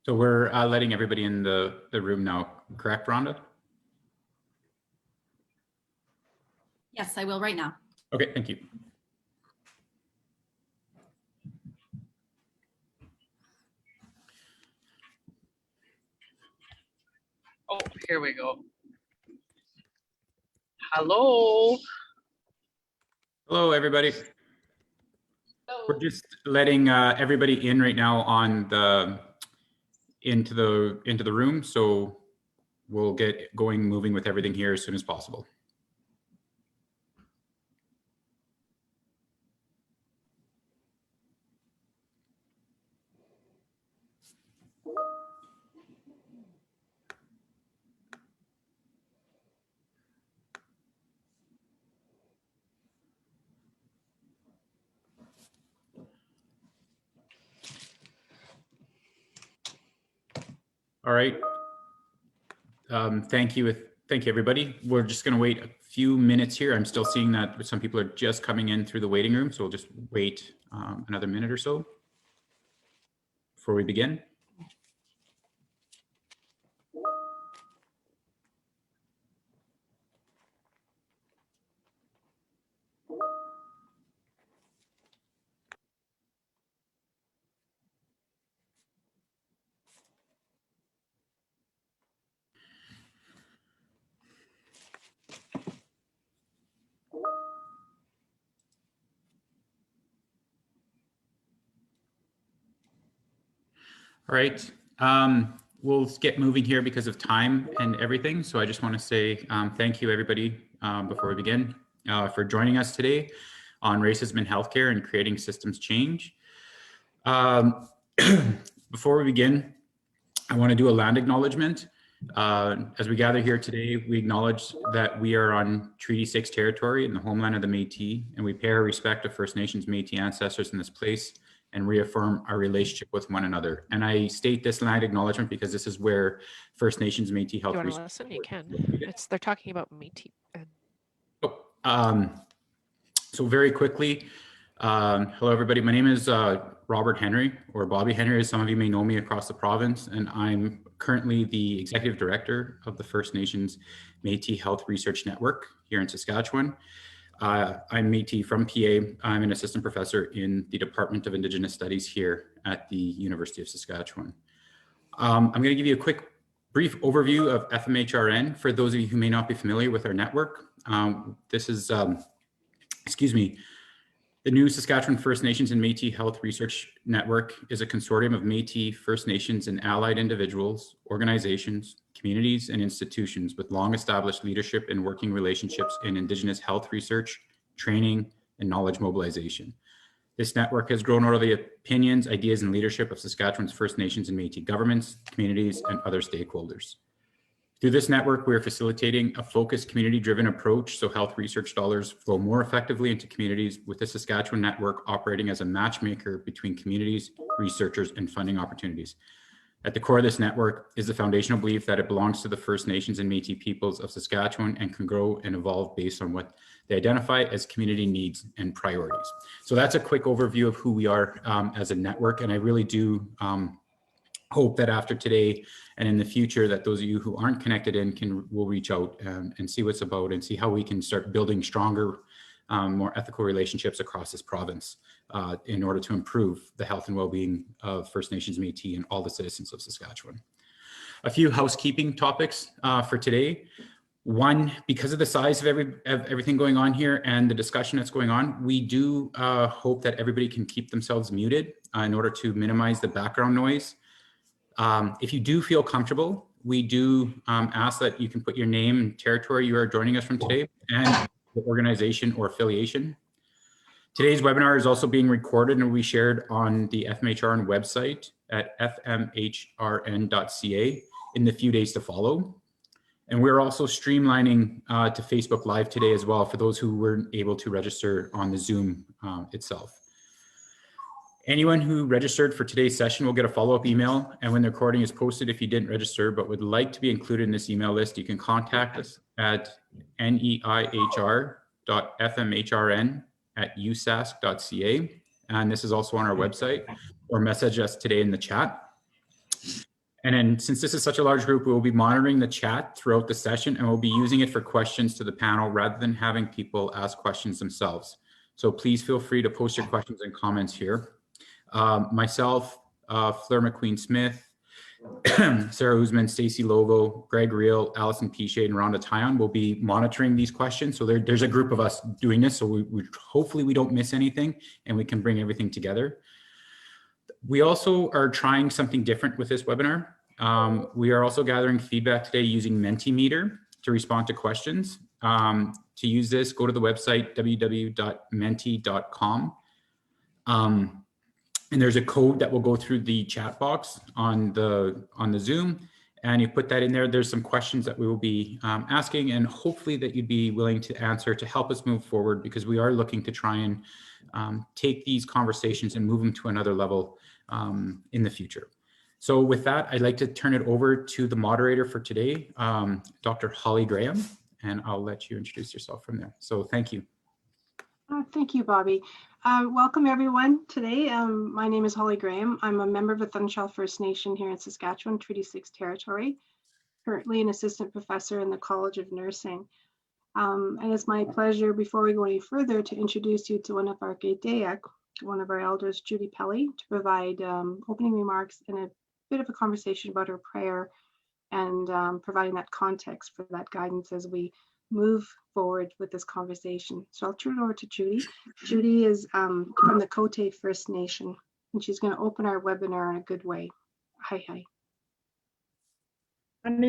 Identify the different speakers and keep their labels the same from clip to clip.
Speaker 1: So we're letting everybody in the room now, correct, Rhonda?
Speaker 2: Yes, I will right now.
Speaker 1: Okay, thank you.
Speaker 3: Oh, here we go. Hello.
Speaker 1: Hello, everybody.
Speaker 3: Hello.
Speaker 1: We're just letting everybody in right now on the into the room, so we'll get moving with everything here as soon as possible. All right. Thank you, everybody. We're just going to wait a few minutes here. I'm still seeing that some people are just coming in through the waiting room, so we'll just wait another minute or so before we begin. All right, we'll get moving here because of time and everything. So I just want to say thank you, everybody, before we begin, for joining us today on racism in healthcare and creating systems change. Before we begin, I want to do a land acknowledgement. As we gather here today, we acknowledge that we are on Treaty 6 territory in the homeland of the Métis, and we pay our respect to First Nations Métis ancestors in this place and reaffirm our relationship with one another. And I state this land acknowledgement because this is where First Nations Métis Health.
Speaker 4: You want to listen? You can. They're talking about Métis.
Speaker 1: So very quickly, hello everybody. My name is Robert Henry, or Bobby Henry, as some of you may know me across the province, and I'm currently the Executive Director of the First Nations Métis Health Research Network here in Saskatchewan. I'm Métis from PA. I'm an assistant professor in the Department of Indigenous Studies here at the University of Saskatchewan. I'm going to give you a quick, brief overview of FMHRN for those of you who may not be familiar with our network. This is, the new Saskatchewan First Nations and Métis Health Research Network is a consortium of Métis, First Nations, and allied individuals, organizations, communities, and institutions with long-established leadership and working relationships in Indigenous health research, training, and knowledge mobilization. This network has grown out of the opinions, ideas, and leadership of Saskatchewan's First Nations and Métis governments, communities, and other stakeholders. Through this network, we are facilitating a focused community-driven approach so health research dollars flow more effectively into communities, with the Saskatchewan network operating as a matchmaker between communities, researchers, and funding opportunities. At the core of this network is the foundational belief that it belongs to the First Nations and Métis peoples of Saskatchewan and can grow and evolve based on what they identify as community needs and priorities. So that's a quick overview of who we are as a network, and I really do hope that after today and in the future that those of you who aren't connected in will reach out and see what's about and see how we can start building stronger, more ethical relationships across this province in order to improve the health and well-being of First Nations, Métis, and all the citizens of Saskatchewan. A few housekeeping topics for today. One, because of the size of everything going on here and the discussion that's going on, we do hope that everybody can keep themselves muted in order to minimize the background noise. If you do feel comfortable, we do ask that you can put your name and territory you are joining us from today and the organization or affiliation. Today's webinar is also being recorded and will be shared on the FMHRN website at fmhrn.ca in the few days to follow. And we're also streamlining to Facebook Live today as well for those who weren't able to register on the Zoom itself. Anyone who registered for today's session will get a follow-up email, and when the recording is posted, if you didn't register but would like to be included in this email list, you can contact us at NEIHR.fmhrn@usask.ca, and this is also on our website, or message us today in the chat. And then since this is such a large group, we will be monitoring the chat throughout the session, and we'll be using it for questions to the panel rather than having people ask questions themselves. So please feel free to post your questions and comments here. Myself, Fleur McQueen-Smith, Sarah Usman, Stacey Lovo, Greg Reel, Allison Piche, and Rhonda Tyon will be monitoring these questions. So there's a group of us doing this. So we hopefully we don't miss anything and we can bring everything together. We also are trying something different with this webinar. We are also gathering feedback today using Mentimeter to respond to questions. To use this, go to the website www.menti.com. And there's a code that will go through the chat box on the Zoom, and you put that in there. There's some questions that we will be asking, and hopefully that you'd be willing to answer to help us move forward, because we are looking to try and take these conversations and move them to another level in the future. So with that, I'd like to turn it over to the moderator for today, Dr. Holly Graham, and I'll let you introduce yourself from there. So thank you.
Speaker 5: Thank you, Bobby. Welcome everyone today. My name is Holly Graham. I'm a member of the Thunshell First Nation here in Saskatchewan, Treaty 6 territory, currently an assistant professor in the College of Nursing. And it's my pleasure, before we go any further, to introduce you to one of our Gaedayak, one of our elders, Judy Pelly, to provide opening remarks and a bit of a conversation about her prayer and providing that context for that guidance as we move forward with this conversation. So I'll turn it over to Judy. Judy is from the Cote First Nation, and she's going to open our webinar in a good way. Hi, hi. I'm a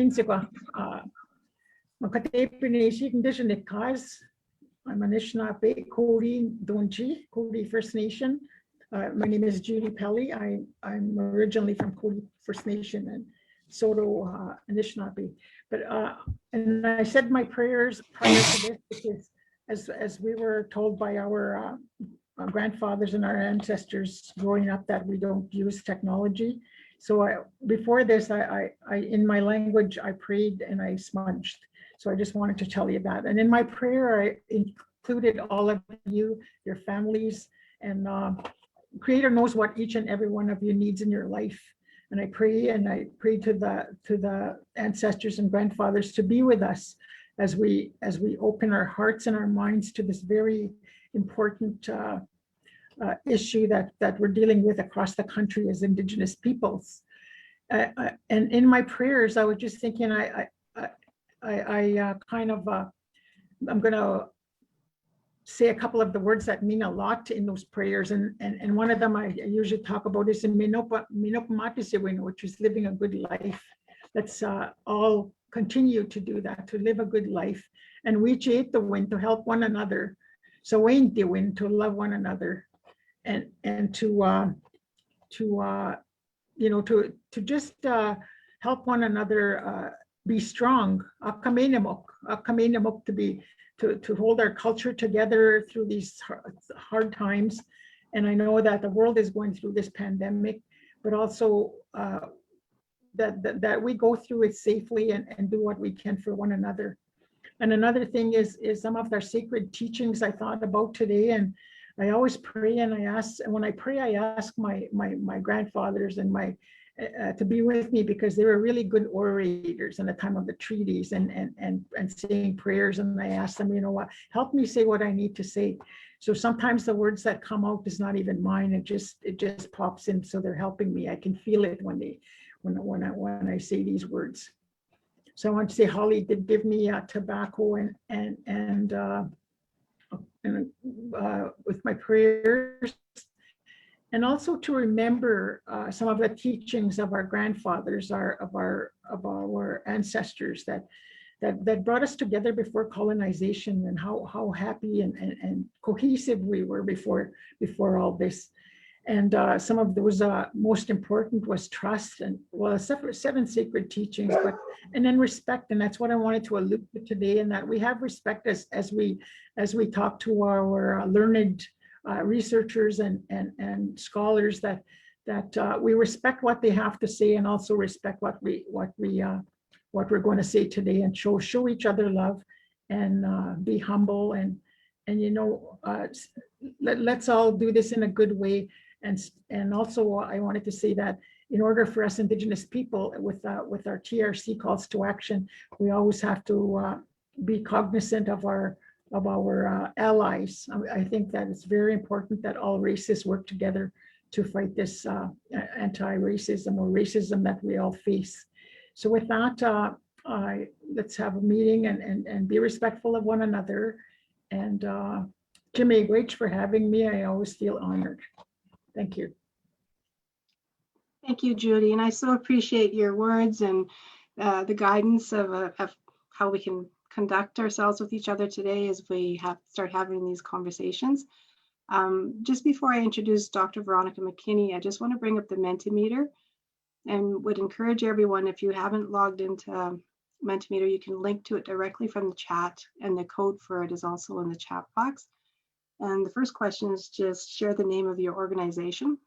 Speaker 6: Anishinaabe, Cody Donji, Cody First Nation. My name is Judy Pelly. I'm originally from Cody First Nation and Soto Anishinaabe. But and I said my prayers prior to this because as we were told by our grandfathers and our ancestors growing up that we don't use technology. So before this, I in my language, I prayed and I smudged. So I just wanted to tell you that. And in my prayer, I included all of you, your families, and Creator knows what each and every one of you needs in your life. And I pray to the ancestors and grandfathers to be with us as we open our hearts and our minds to this very important issue that we're dealing with across the country as Indigenous peoples. And in my prayers, I was just thinking, I'm going to say a couple of the words that mean a lot in those prayers, and one of them I usually talk about is in which is living a good life. Let's all continue to do that, to live a good life, and we the win to help one another. So we the win to love one another, and to just help one another be strong. To hold our culture together through these hard times. And I know that the world is going through this pandemic, but also that we go through it safely and do what we can for one another. And another thing is some of their sacred teachings I thought about today. And I always pray and I ask, and when I pray, I ask my grandfathers and to be with me, because they were really good orators in the time of the treaties and saying prayers. And I asked them, you know what, help me say what I need to say. So sometimes the words that come out is not even mine. It just pops in. So they're helping me. I can feel it when I say these words. So I want to say Holly did give me tobacco and with my prayers. And also to remember some of the teachings of our grandfathers, of our ancestors that brought us together before colonization, and how happy and cohesive we were before all this. And some of those most important was trust, and well, seven sacred teachings, and then respect. And that's what I wanted to allude to today, and that we have respect as we talk to our learned researchers and scholars, that we respect what they have to say, and also respect what we're going to say today, and show each other love, and be humble, and let's all do this in a good way. And also I wanted to say that in order for us Indigenous people with our TRC calls to action, we always have to be cognizant of our allies. I think that it's very important that all races work together to fight this anti-racism or racism that we all face. So with that, let's have a meeting and be respectful of one another. And Jimmy, great for having me. I always feel honored. Thank you.
Speaker 5: Thank you, Judy. And I so appreciate your words and the guidance of how we can conduct ourselves with each other today as we start having these conversations. Just before I introduce Dr. Veronica Mckinney, I just want to bring up the Mentimeter and would encourage everyone, if you haven't logged into Mentimeter, you can link to it directly from the chat, and the code for it is also in the chat box. And the first question is just share the name of your organization.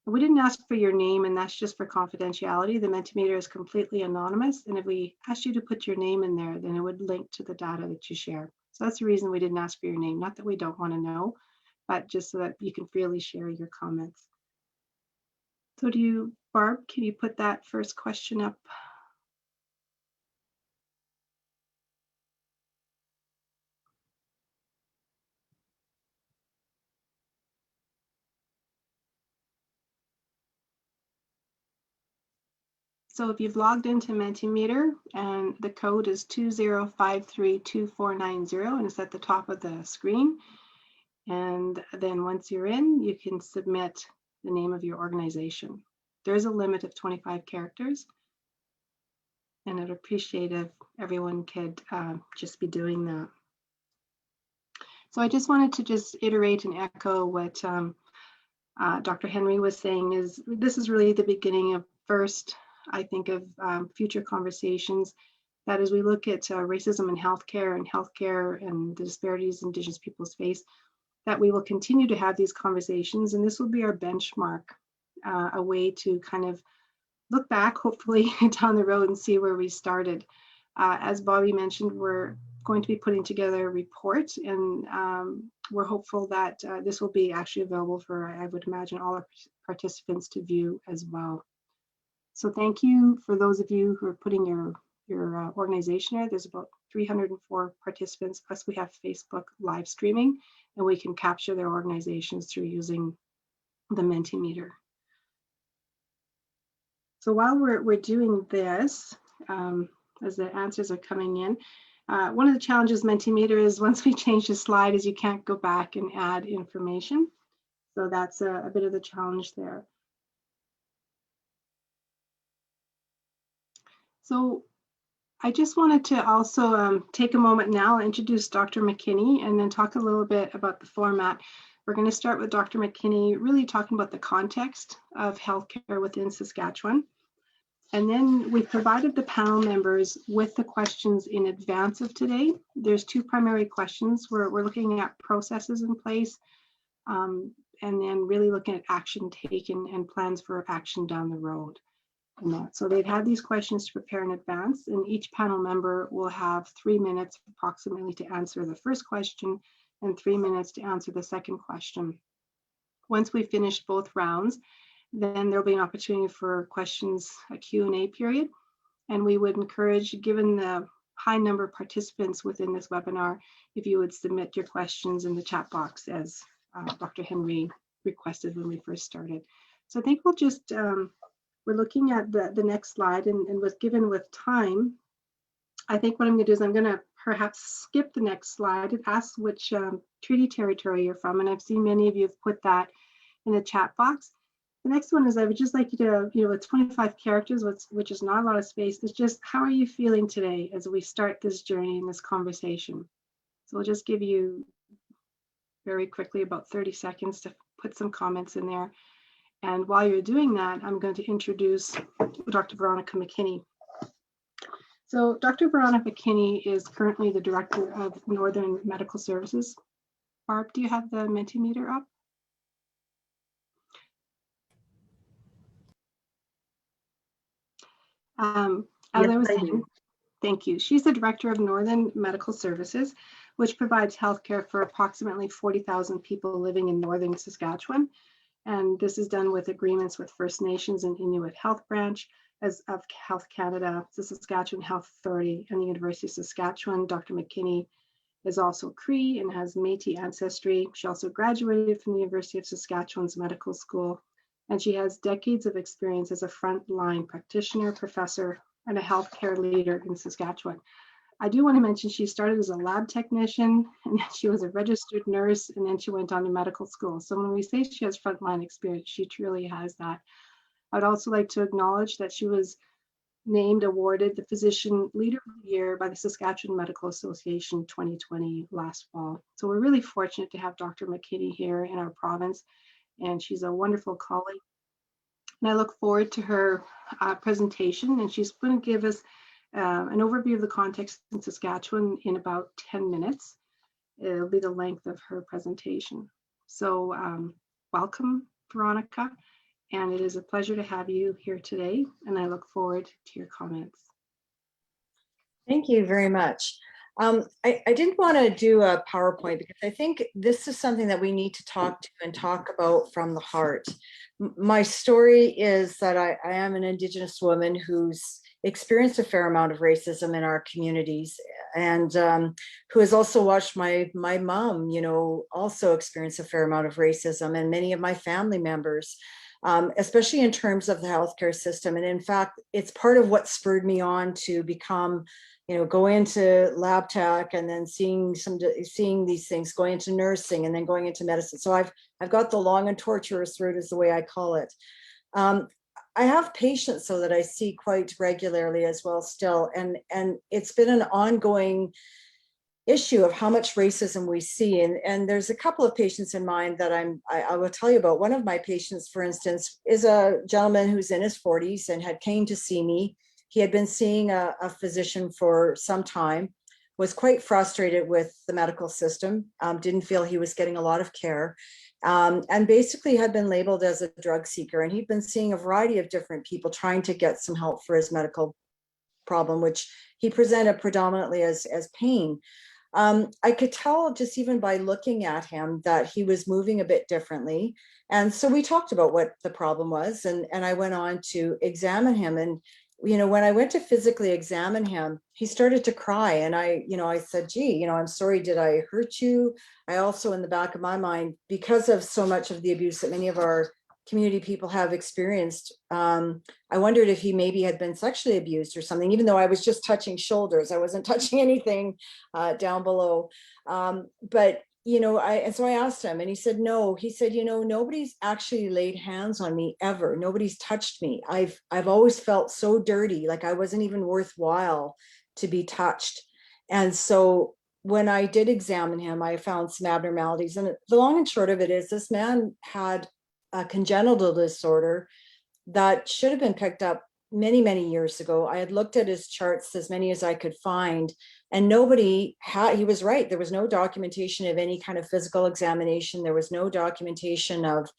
Speaker 5: We didn't ask for your name, and that's just for confidentiality. The Mentimeter is completely anonymous, and if we asked you to put your name in there, then it would link to the data that you share. So that's the reason we didn't ask for your name, not that we don't want to know, but just so that you can freely share your comments. So Barb, can you put that first question up? So if you've logged into Mentimeter and the code is 20532490 and it's at the top of the screen. And then once you're in, you can submit the name of your organization. There's a limit of 25 characters. And I'd appreciate if everyone could just be doing that. So I just wanted to just iterate and echo what Dr. Henry was saying is this is really the beginning of first, I think, of future conversations that as we look at racism in healthcare and the disparities Indigenous peoples face, that we will continue to have these conversations, and this will be our benchmark, a way to kind of look back, hopefully down the road and see where we started. As Bobby mentioned, we're going to be putting together a report, and we're hopeful that this will be actually available for, I would imagine, all our participants to view as well. So thank you for those of you who are putting your organization there. There's about 304 participants, plus we have Facebook live streaming, and we can capture their organizations through using the Mentimeter. So while we're doing this, as the answers are coming in, one of the challenges Mentimeter is once we change the slide is you can't go back and add information. So that's a bit of the challenge there. So I just wanted to also take a moment now, introduce Dr. Mckinney, and then talk a little bit about the format. We're going to start with Dr. Mckinney, really talking about the context of healthcare within Saskatchewan. And then we provided the panel members with the questions in advance of today. There's two primary questions. We're looking at processes in place, and then really looking at action taken and plans for action down the road. So they've had these questions to prepare in advance, and each panel member will have 3 minutes approximately to answer the first question and 3 minutes to answer the second question. Once we finish both rounds, then there'll be an opportunity for questions, a Q&A period. And we would encourage, given the high number of participants within this webinar, if you would submit your questions in the chat box as Dr. Henry requested when we first started. So I think we'll just, we're looking at the next slide, and was given with time, I think what I'm going to do is I'm going to perhaps skip the next slide and ask which treaty territory you're from. And I've seen many of you have put that in the chat box. The next one is I would just like you to, it's 25 characters, which is not a lot of space. It's just, how are you feeling today as we start this journey and this conversation? So we'll just give you very quickly about 30 seconds to put some comments in there. And while you're doing that, I'm going to introduce Dr. Veronica Mckinney. So Dr. Veronica Mckinney is currently the Director of Northern Medical Services. Barb, do you have the Mentimeter up? As I was saying, thank you. She's the Director of Northern Medical Services, which provides healthcare for approximately 40,000 people living in Northern Saskatchewan. And this is done with agreements with First Nations and Inuit Health Branch as of Health Canada, the Saskatchewan Health Authority, and the University of Saskatchewan. Dr. McKinney is also Cree and has Métis ancestry. She also graduated from the University of Saskatchewan's medical school, and she has decades of experience as a frontline practitioner, professor, and a healthcare leader in Saskatchewan. I do want to mention she started as a lab technician, and then she was a registered nurse, and then she went on to medical school. So when we say she has frontline experience, she truly has that. I'd also like to acknowledge that she was awarded the Physician Leader of the Year by the Saskatchewan Medical Association 2020 last fall. So we're really fortunate to have Dr. McKinney here in our province, and she's a wonderful colleague. And I look forward to her presentation, and she's going to give us an overview of the context in Saskatchewan in about 10 minutes. It'll be the length of her presentation. So welcome, Veronica. And it is a pleasure to have you here today, and I look forward to your comments.
Speaker 7: Thank you very much. I didn't want to do a PowerPoint because I think this is something that we need to talk to and talk about from the heart. My story is that I am an Indigenous woman who's experienced a fair amount of racism in our communities, and who has also watched my mom, also experience a fair amount of racism, and many of my family members. Especially in terms of the healthcare system. And in fact, it's part of what spurred me on to become, go into lab tech, and then seeing these things, going into nursing, and then going into medicine. So I've got the long and tortuous route, is the way I call it. I have patients so that I see quite regularly as well still. And it's been an ongoing issue of how much racism we see. And there's a couple of patients in mind that I will tell you about. One of my patients, for instance, is a gentleman who's in his 40s and had came to see me. He had been seeing a physician for some time, was quite frustrated with the medical system, didn't feel he was getting a lot of care, and basically had been labeled as a drug seeker. And he'd been seeing a variety of different people trying to get some help for his medical problem, which he presented predominantly as pain. I could tell just even by looking at him that he was moving a bit differently. And so we talked about what the problem was, and I went on to examine him. And, when I went to physically examine him, he started to cry. And I said, gee, I'm sorry, did I hurt you? I also, in the back of my mind, because of so much of the abuse that many of our community people have experienced, I wondered if he maybe had been sexually abused or something, even though I was just touching shoulders. I wasn't touching anything down below. And so I asked him, and he said, no. He said, nobody's actually laid hands on me ever. Nobody's touched me. I've always felt so dirty, like I wasn't even worthwhile to be touched. And so when I did examine him, I found some abnormalities. And the long and short of it is, this man had a congenital disorder that should have been picked up many, many years ago. I had looked at his charts, as many as I could find, and he was right. There was no documentation of any kind of physical examination. There was no documentation of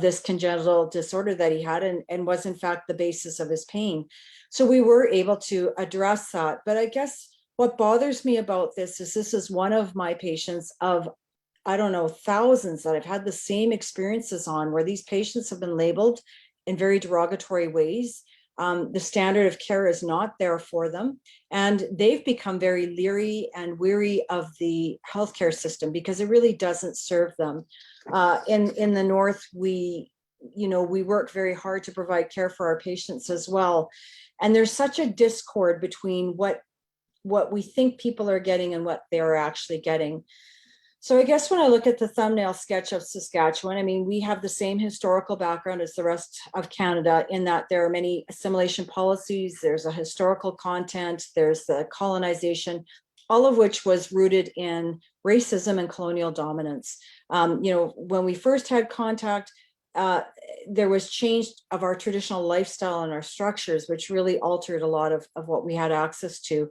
Speaker 7: this congenital disorder that he had, and was in fact the basis of his pain. So we were able to address that. But I guess what bothers me about this is one of my patients of, I don't know, thousands that I've had the same experiences on, where these patients have been labeled in very derogatory ways. The standard of care is not there for them, and they've become very leery and weary of the healthcare system because it really doesn't serve them. In the North, we work very hard to provide care for our patients as well, and there's such a discord between what we think people are getting and what they're actually getting. So I guess when I look at the thumbnail sketch of Saskatchewan, I mean, we have the same historical background as the rest of Canada, in that there are many assimilation policies, there's a historical content, there's the colonization, all of which was rooted in racism and colonial dominance. When we first had contact, there was change of our traditional lifestyle and our structures, which really altered a lot of what we had access to.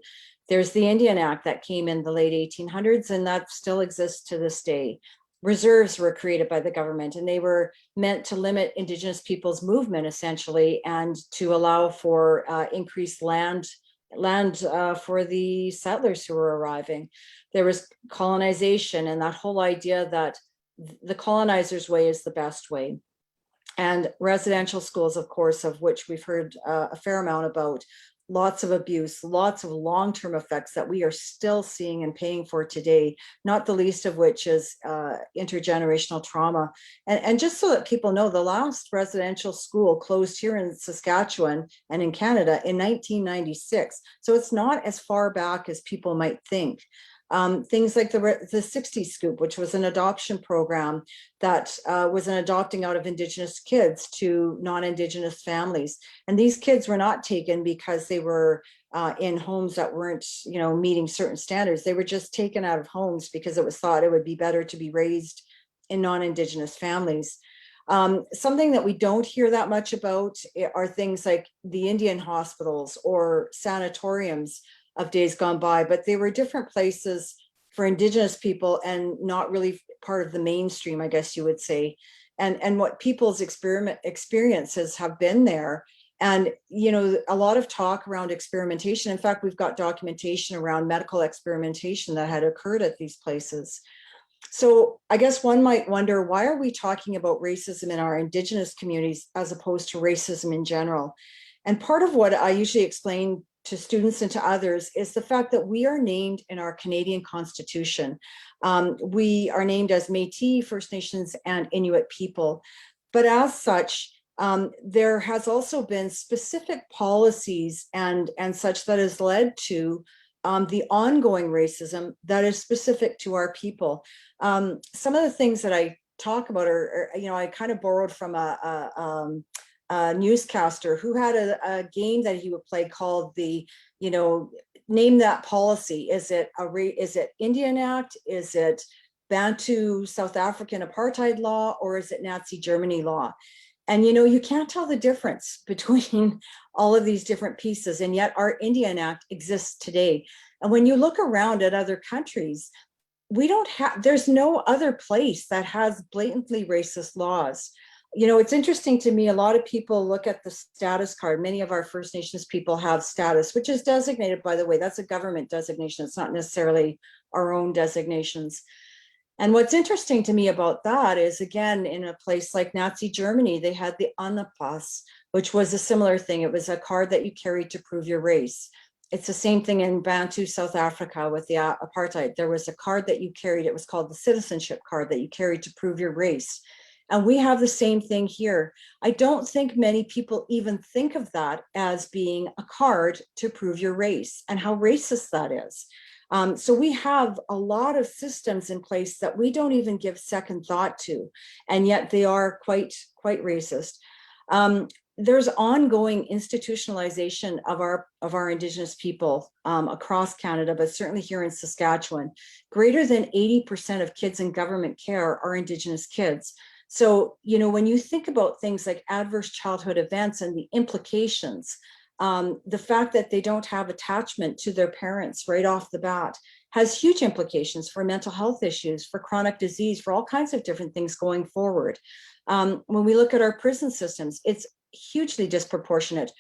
Speaker 7: There's the Indian Act that came in the late 1800s, and that still exists to this day. Reserves were created by the government, and they were meant to limit Indigenous people's movement, essentially, and to allow for increased land for the settlers who were arriving. There was colonization, and that whole idea that the colonizer's way is the best way. And residential schools, of course, of which we've heard a fair amount about, lots of abuse, lots of long-term effects that we are still seeing and paying for today, not the least of which is intergenerational trauma. And just so that people know, the last residential school closed here in Saskatchewan and in Canada in 1996. So it's not as far back as people might think. Things like the 60s Scoop, which was an adoption program that was an adopting out of Indigenous kids to non-Indigenous families. And these kids were not taken because they were in homes that weren't, meeting certain standards. They were just taken out of homes because it was thought it would be better to be raised in non-Indigenous families. Something that we don't hear that much about are things like the Indian hospitals or sanatoriums of days gone by, but they were different places for Indigenous people and not really part of the mainstream, I guess you would say. And what people's experiences have been there. And, a lot of talk around experimentation. In fact, we've got documentation around medical experimentation that had occurred at these places. So I guess one might wonder, why are we talking about racism in our Indigenous communities as opposed to racism in general? And part of what I usually explain to students and to others is the fact that we are named in our Canadian Constitution. We are named as Métis, First Nations and Inuit people. But as such, there has also been specific policies and such that has led to the ongoing racism that is specific to our people. Some of the things that I talk about are I kind of borrowed from a newscaster who had a game that he would play called the, name that policy. Is it Indian Act? Is it Bantu South African apartheid law? Or is it Nazi Germany law? And, you can't tell the difference between all of these different pieces. And yet our Indian Act exists today. And when you look around at other countries, there's no other place that has blatantly racist laws. It's interesting to me, a lot of people look at the status card. Many of our First Nations people have status, which is designated, by the way, that's a government designation. It's not necessarily our own designations. And what's interesting to me about that is, again, in a place like Nazi Germany, they had the Annapass, which was a similar thing. It was a card that you carried to prove your race. It's the same thing in Bantu, South Africa with the apartheid. There was a card that you carried. It was called the citizenship card that you carried to prove your race. And we have the same thing here. I don't think many people even think of that as being a card to prove your race and how racist that is. So we have a lot of systems in place that we don't even give second thought to, and yet they are quite racist. There's ongoing institutionalization of our Indigenous people across Canada, but certainly here in Saskatchewan. Greater than 80% of kids in government care are Indigenous kids. So, when you think about things like adverse childhood events and the implications, the fact that they don't have attachment to their parents right off the bat has huge implications for mental health issues, for chronic disease, for all kinds of different things going forward. When we look at our prison systems, it's hugely disproportionate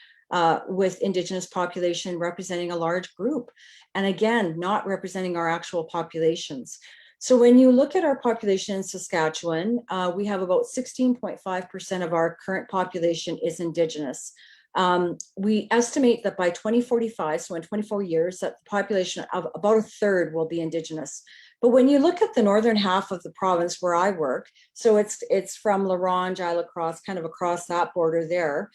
Speaker 7: with Indigenous population representing a large group. And again, not representing our actual populations. So when you look at our population in Saskatchewan, we have about 16.5% of our current population is Indigenous. We estimate that by 2045, so in 24 years, that the population of about a third will be Indigenous. But when you look at the northern half of the province where I work, so it's from La Ronge, Isle-Croix, kind of across that border there,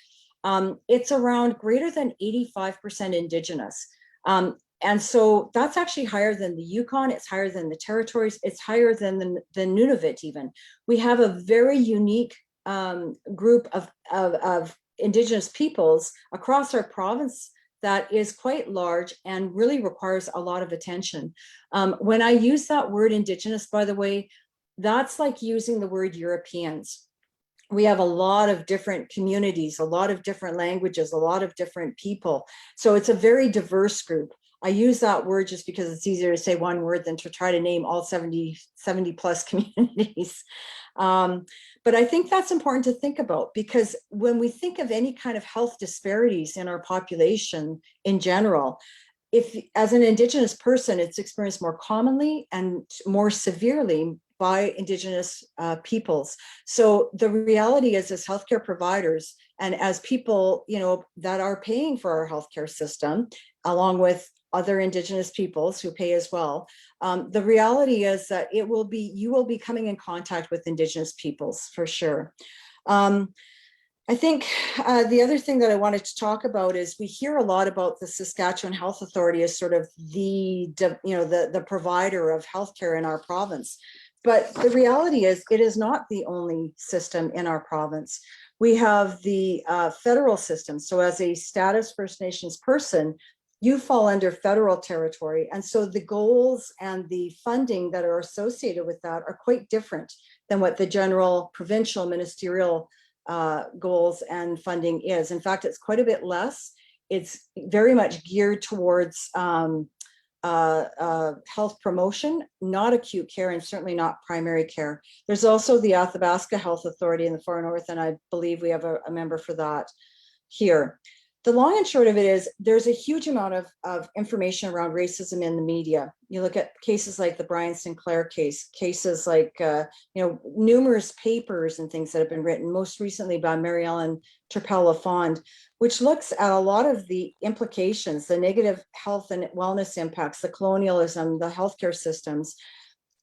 Speaker 7: it's around greater than 85% Indigenous. And so that's actually higher than the Yukon, it's higher than the territories, it's higher than Nunavut even. We have a very unique group of Indigenous peoples across our province that is quite large and really requires a lot of attention. When I use that word Indigenous, by the way, that's like using the word Europeans. We have a lot of different communities, a lot of different languages, a lot of different people. So it's a very diverse group. I use that word just because it's easier to say one word than to try to name all 70 plus communities. But I think that's important to think about, because when we think of any kind of health disparities in our population in general, if as an Indigenous person, it's experienced more commonly and more severely by Indigenous peoples. So the reality is, as healthcare providers and as people, you know, that are paying for our healthcare system, along with other Indigenous peoples who pay as well, the reality is that you will be coming in contact with Indigenous peoples for sure. I think the other thing that I wanted to talk about is we hear a lot about the Saskatchewan Health Authority as sort of the provider of healthcare in our province. But the reality is it is not the only system in our province. We have the federal system. So as a status First Nations person, you fall under federal territory. And so the goals and the funding that are associated with that are quite different than what the general provincial ministerial goals and funding is. In fact, it's quite a bit less. It's very much geared towards health promotion, not acute care, and certainly not primary care. There's also the Athabasca Health Authority in the far north, and I believe we have a member for that here. The long and short of it is there's a huge amount of information around racism in the media. You look at cases like the Brian Sinclair case, cases like, numerous papers and things that have been written, most recently by Mary Ellen Turpel-Lafond, which looks at a lot of the implications, the negative health and wellness impacts, the colonialism, the healthcare systems.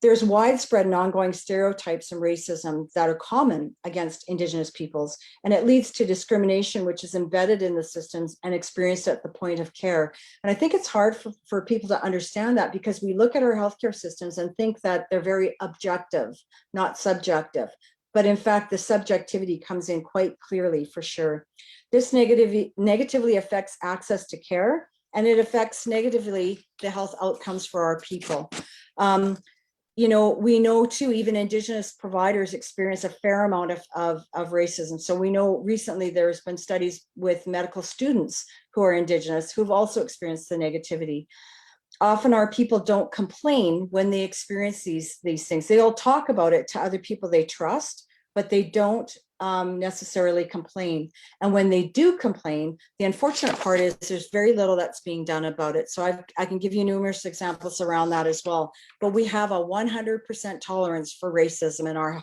Speaker 7: There's widespread and ongoing stereotypes and racism that are common against Indigenous peoples, and it leads to discrimination, which is embedded in the systems and experienced at the point of care. And I think it's hard for people to understand that, because we look at our healthcare systems and think that they're very objective, not subjective. But in fact, the subjectivity comes in quite clearly for sure. This negatively affects access to care, and it affects negatively the health outcomes for our people. We know too, even Indigenous providers experience a fair amount of racism. So we know recently there's been studies with medical students who are Indigenous who've also experienced the negativity. Often our people don't complain when they experience these things. They'll talk about it to other people they trust, but they don't necessarily complain. And when they do complain, the unfortunate part is there's very little that's being done about it. So I can give you numerous examples around that as well. But we have a 100% tolerance for racism in our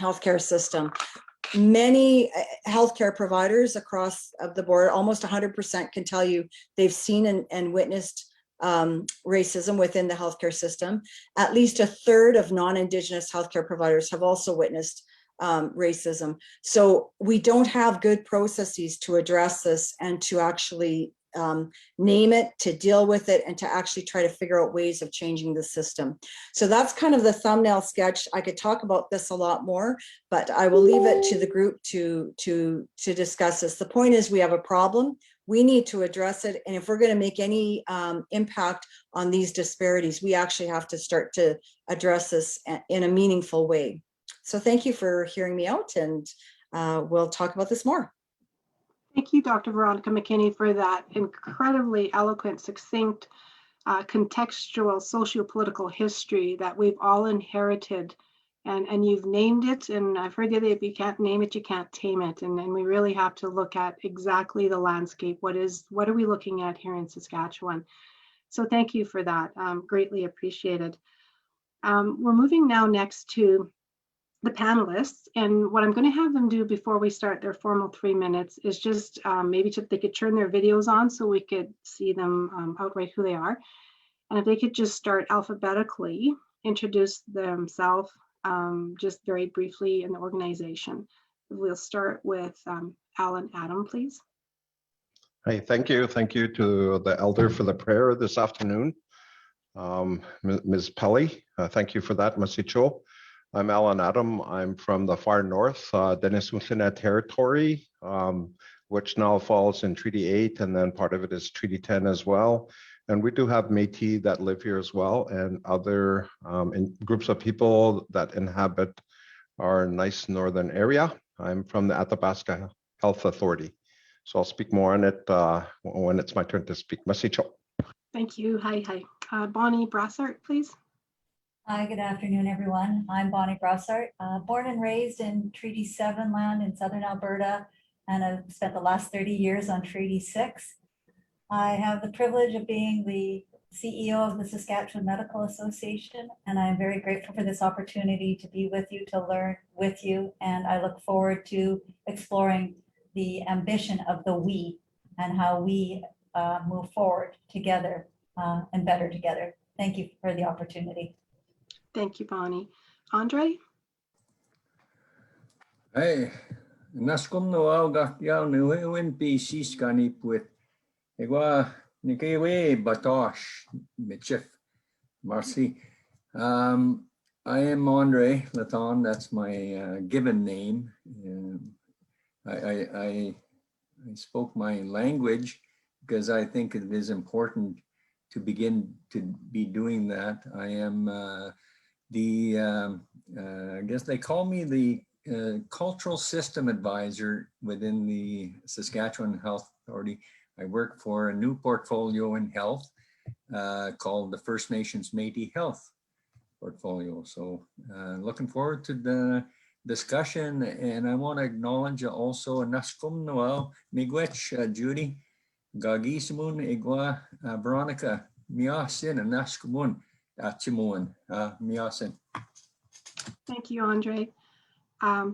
Speaker 7: healthcare system. Many healthcare providers across the board, almost 100%, can tell you they've seen and witnessed racism within the healthcare system. At least a third of non-Indigenous healthcare providers have also witnessed racism. So we don't have good processes to address this and to actually name it, to deal with it, and to actually try to figure out ways of changing the system. So that's kind of the thumbnail sketch. I could talk about this a lot more, but I will leave it to the group to discuss this. The point is, we have a problem. We need to address it. And if we're going to make any impact on these disparities, we actually have to start to address this in a meaningful way. So thank you for hearing me out, and we'll talk about this more.
Speaker 5: Thank you, Dr. Veronica Mckinney, for that incredibly eloquent, succinct, contextual, socio-political history that we've all inherited. And you've named it, and I've heard the other day, if you can't name it, you can't tame it. And we really have to look at exactly the landscape. What are we looking at here in Saskatchewan? So thank you for that, greatly appreciated. We're moving now next to the panelists, and what I'm going to have them do before we start their formal 3 minutes is just maybe they could turn their videos on so we could see them outright who they are, and if they could just start alphabetically, introduce themselves just very briefly in the organization. We'll start with Allan Adam, please.
Speaker 8: Hey, thank you to the elder for the prayer this afternoon, Ms. Pelly. Thank you for that, Masicho. I'm Allan Adam. I'm from the far north, Deniswintlina territory, which now falls in Treaty 8, and then part of it is Treaty 10 as well. And we do have Métis that live here as well, and other groups of people that inhabit our nice northern area. I'm from the Athabasca Health Authority. So I'll speak more on it when it's my turn to speak. Masicho.
Speaker 5: Thank you. Hi. Bonnie Brossart, please.
Speaker 9: Hi, good afternoon, everyone. I'm Bonnie Brossart, born and raised in Treaty 7 land in southern Alberta, and I've spent the last 30 years on Treaty 6. I have the privilege of being the CEO of the Saskatchewan Medical Association, and I'm very grateful for this opportunity to be with you, to learn with you, and I look forward to exploring the ambition of the we and how we move forward together and better together. Thank you for the opportunity.
Speaker 5: Thank you, Bonnie. Andre?
Speaker 10: Hey, naskum no au gak yau no win BC scani with Igwa Nikiwe Batosh Mitchif Marcy. I am Andre Letendre, that's my given name. I spoke my language because I think it is important to begin to be doing that. I am I guess they call me the cultural system advisor within the Saskatchewan Health Authority. I work for a new portfolio in health called the First Nations Métis Health portfolio. So looking forward to the discussion, and I want to acknowledge also Naskum Noel, Miigwech, Judy, Gagisimun, Igwa, Veronica, Miasin, and Naskumun, Achimuan, Miasin.
Speaker 5: Thank you, Andre.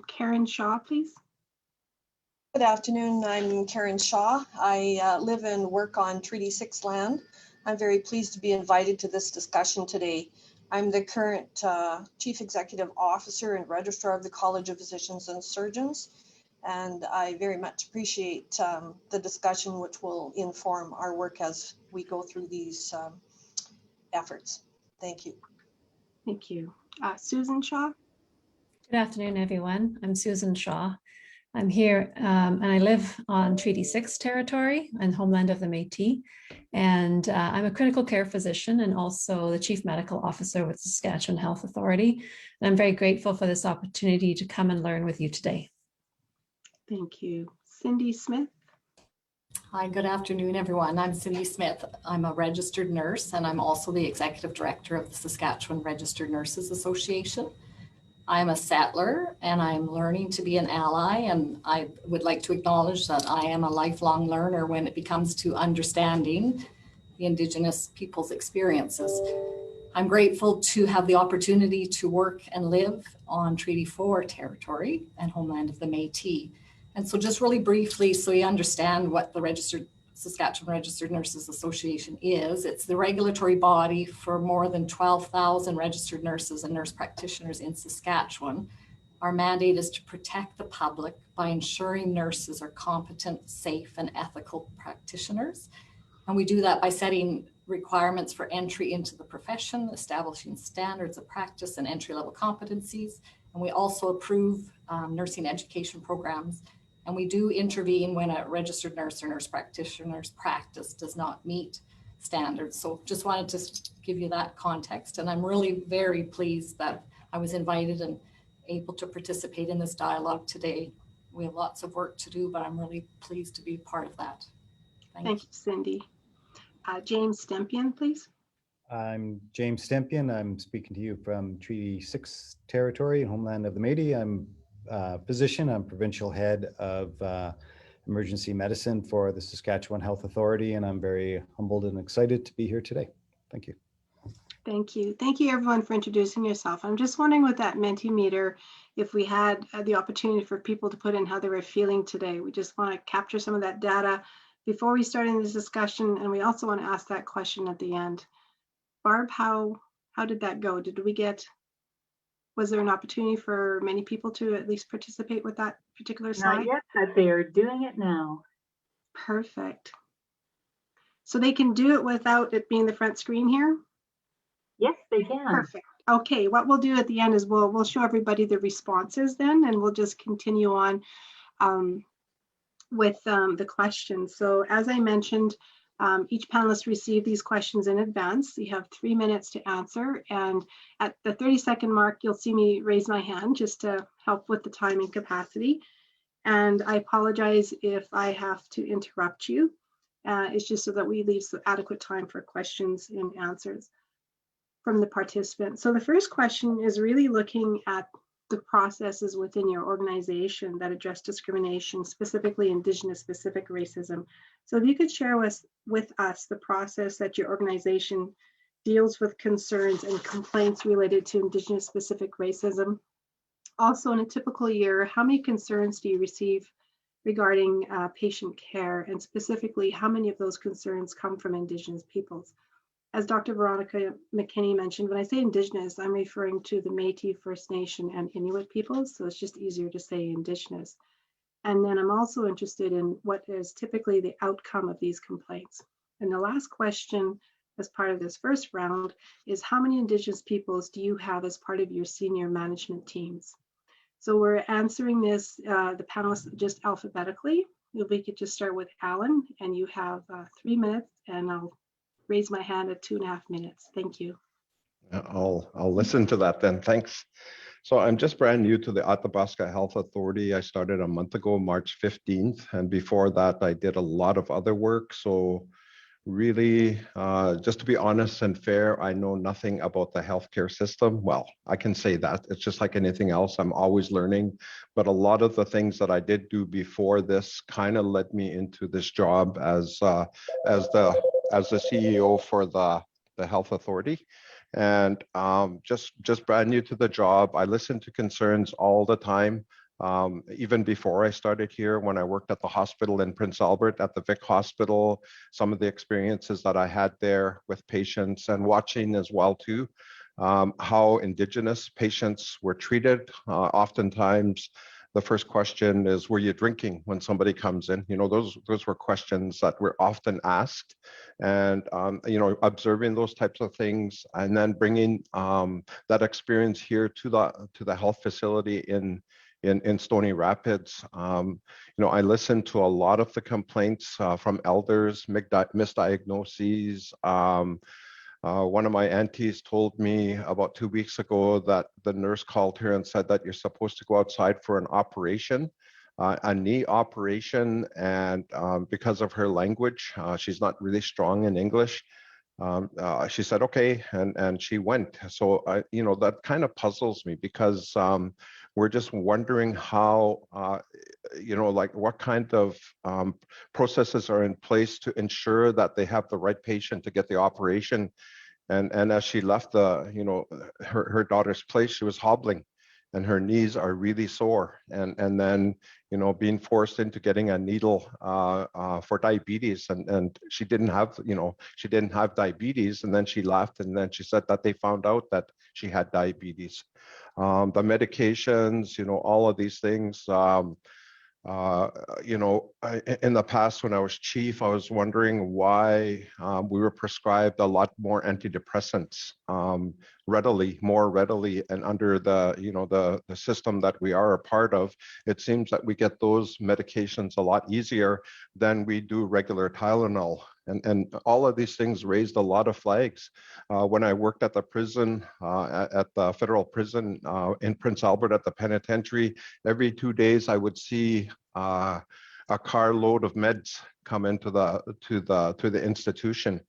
Speaker 5: Karen Shaw, please.
Speaker 11: Good afternoon, I'm Karen Shaw. I live and work on Treaty 6 land. I'm very pleased to be invited to this discussion today. I'm the current Chief Executive Officer and Registrar of the College of Physicians and Surgeons, and I very much appreciate the discussion which will inform our work as we go through these efforts. Thank you.
Speaker 5: Thank you. Susan Shaw?
Speaker 12: Good afternoon, everyone. I'm Susan Shaw. I'm here and I live on Treaty 6 territory and homeland of the Métis. And I'm a critical care physician and also the Chief Medical Officer with the Saskatchewan Health Authority. And I'm very grateful for this opportunity to come and learn with you today.
Speaker 5: Thank you. Cindy Smith?
Speaker 13: Hi, good afternoon, everyone. I'm Cindy Smith. I'm a registered nurse and I'm also the Executive Director of the Saskatchewan Registered Nurses Association. I'm a settler and I'm learning to be an ally, and I would like to acknowledge that I am a lifelong learner when it comes to understanding the Indigenous people's experiences. I'm grateful to have the opportunity to work and live on Treaty 4 territory and homeland of the Métis. And so just really briefly, so you understand what the Saskatchewan Registered Nurses Association is, it's the regulatory body for more than 12,000 registered nurses and nurse practitioners in Saskatchewan. Our mandate is to protect the public by ensuring nurses are competent, safe, and ethical practitioners. And we do that by setting requirements for entry into the profession, establishing standards of practice and entry-level competencies. And we also approve nursing education programs. And we do intervene when a registered nurse or nurse practitioner's practice does not meet standards. So just wanted to give you that context. And I'm really very pleased that I was invited and able to participate in this dialogue today. We have lots of work to do, but I'm really pleased to be part of that.
Speaker 5: Thank you, Cindy. James Stempien, please.
Speaker 14: I'm James Stempien. I'm speaking to you from Treaty 6 territory and homeland of the Métis. I'm physician. I'm provincial head of emergency medicine for the Saskatchewan Health Authority, and I'm very humbled and excited to be here today. Thank you.
Speaker 5: Thank you. Thank you, everyone, for introducing yourself. I'm just wondering with that Mentimeter, if we had the opportunity for people to put in how they were feeling today. We just want to capture some of that data before we start in this discussion, and we also want to ask that question at the end. Barb, how did that go? Was there an opportunity for many people to at least participate with that particular slide?
Speaker 15: Not yet, but they are doing it now.
Speaker 5: Perfect. So they can do it without it being the front screen here?
Speaker 15: Yes, they can.
Speaker 5: Perfect. Okay, what we'll do at the end is we'll show everybody the responses then, and we'll just continue on with the questions. So as I mentioned, each panelist received these questions in advance. You have 3 minutes to answer, and at the 30-second mark, you'll see me raise my hand just to help with the timing capacity. And I apologize if I have to interrupt you. It's just so that we leave some adequate time for questions and answers from the participants. So the first question is really looking at the processes within your organization that address discrimination, specifically Indigenous specific racism. So if you could share with us the process that your organization deals with concerns and complaints related to Indigenous specific racism. Also, in a typical year, how many concerns do you receive regarding patient care, and specifically, how many of those concerns come from Indigenous peoples? As Dr. Veronica Mckinney mentioned, when I say Indigenous, I'm referring to the Métis, First Nation, and Inuit peoples, so it's just easier to say Indigenous. And then I'm also interested in what is typically the outcome of these complaints. And the last question, as part of this first round, is how many Indigenous peoples do you have as part of your senior management teams? So we're answering this, the panelists, just alphabetically. If we could just start with Allan, and you have 3 minutes, and I'll raise my hand at 2.5 minutes. Thank you.
Speaker 8: I'll listen to that then. Thanks. So I'm just brand new to the Athabasca Health Authority. I started a month ago, March 15th. And before that, I did a lot of other work. So really, just to be honest and fair, I know nothing about the healthcare system. Well, I can say that. It's just like anything else. I'm always learning. But a lot of the things that I did do before this kind of led me into this job as the CEO for the health authority. And just brand new to the job. I listen to concerns all the time. Even before I started here, when I worked at the hospital in Prince Albert, at the Vic Hospital, some of the experiences that I had there with patients, and watching as well too, how Indigenous patients were treated. Oftentimes, the first question is, were you drinking when somebody comes in? You know, those were questions that were often asked. And, you know, observing those types of things, and then bringing that experience here to the health facility in Stony Rapids. You know, I listened to a lot of the complaints from elders, misdiagnoses. One of my aunties told me about 2 weeks ago that the nurse called her and said that you're supposed to go outside for an operation, a knee operation, and because of her language, she's not really strong in English. She said, okay, and she went. So, you know, that kind of puzzles me, because we're just wondering how, you know, like what kind of processes are in place to ensure that they have the right patient to get the operation. And as she left the, you know, her daughter's place, she was hobbling, and her knees are really sore. And then, you know, being forced into getting a needle for diabetes, and she didn't have, you know, she didn't have diabetes. And then she left, and then she said that they found out that she had diabetes. The medications, you know, all of these things. You know, in the past, when I was chief, I was wondering why we were prescribed a lot more antidepressants more readily, and under the, you know, the system that we are a part of, it seems that we get those medications a lot easier than we do regular Tylenol. And all of these things raised a lot of flags. When I worked at the prison, at the federal prison in Prince Albert at the penitentiary, every 2 days I would see a carload of meds come into the institution.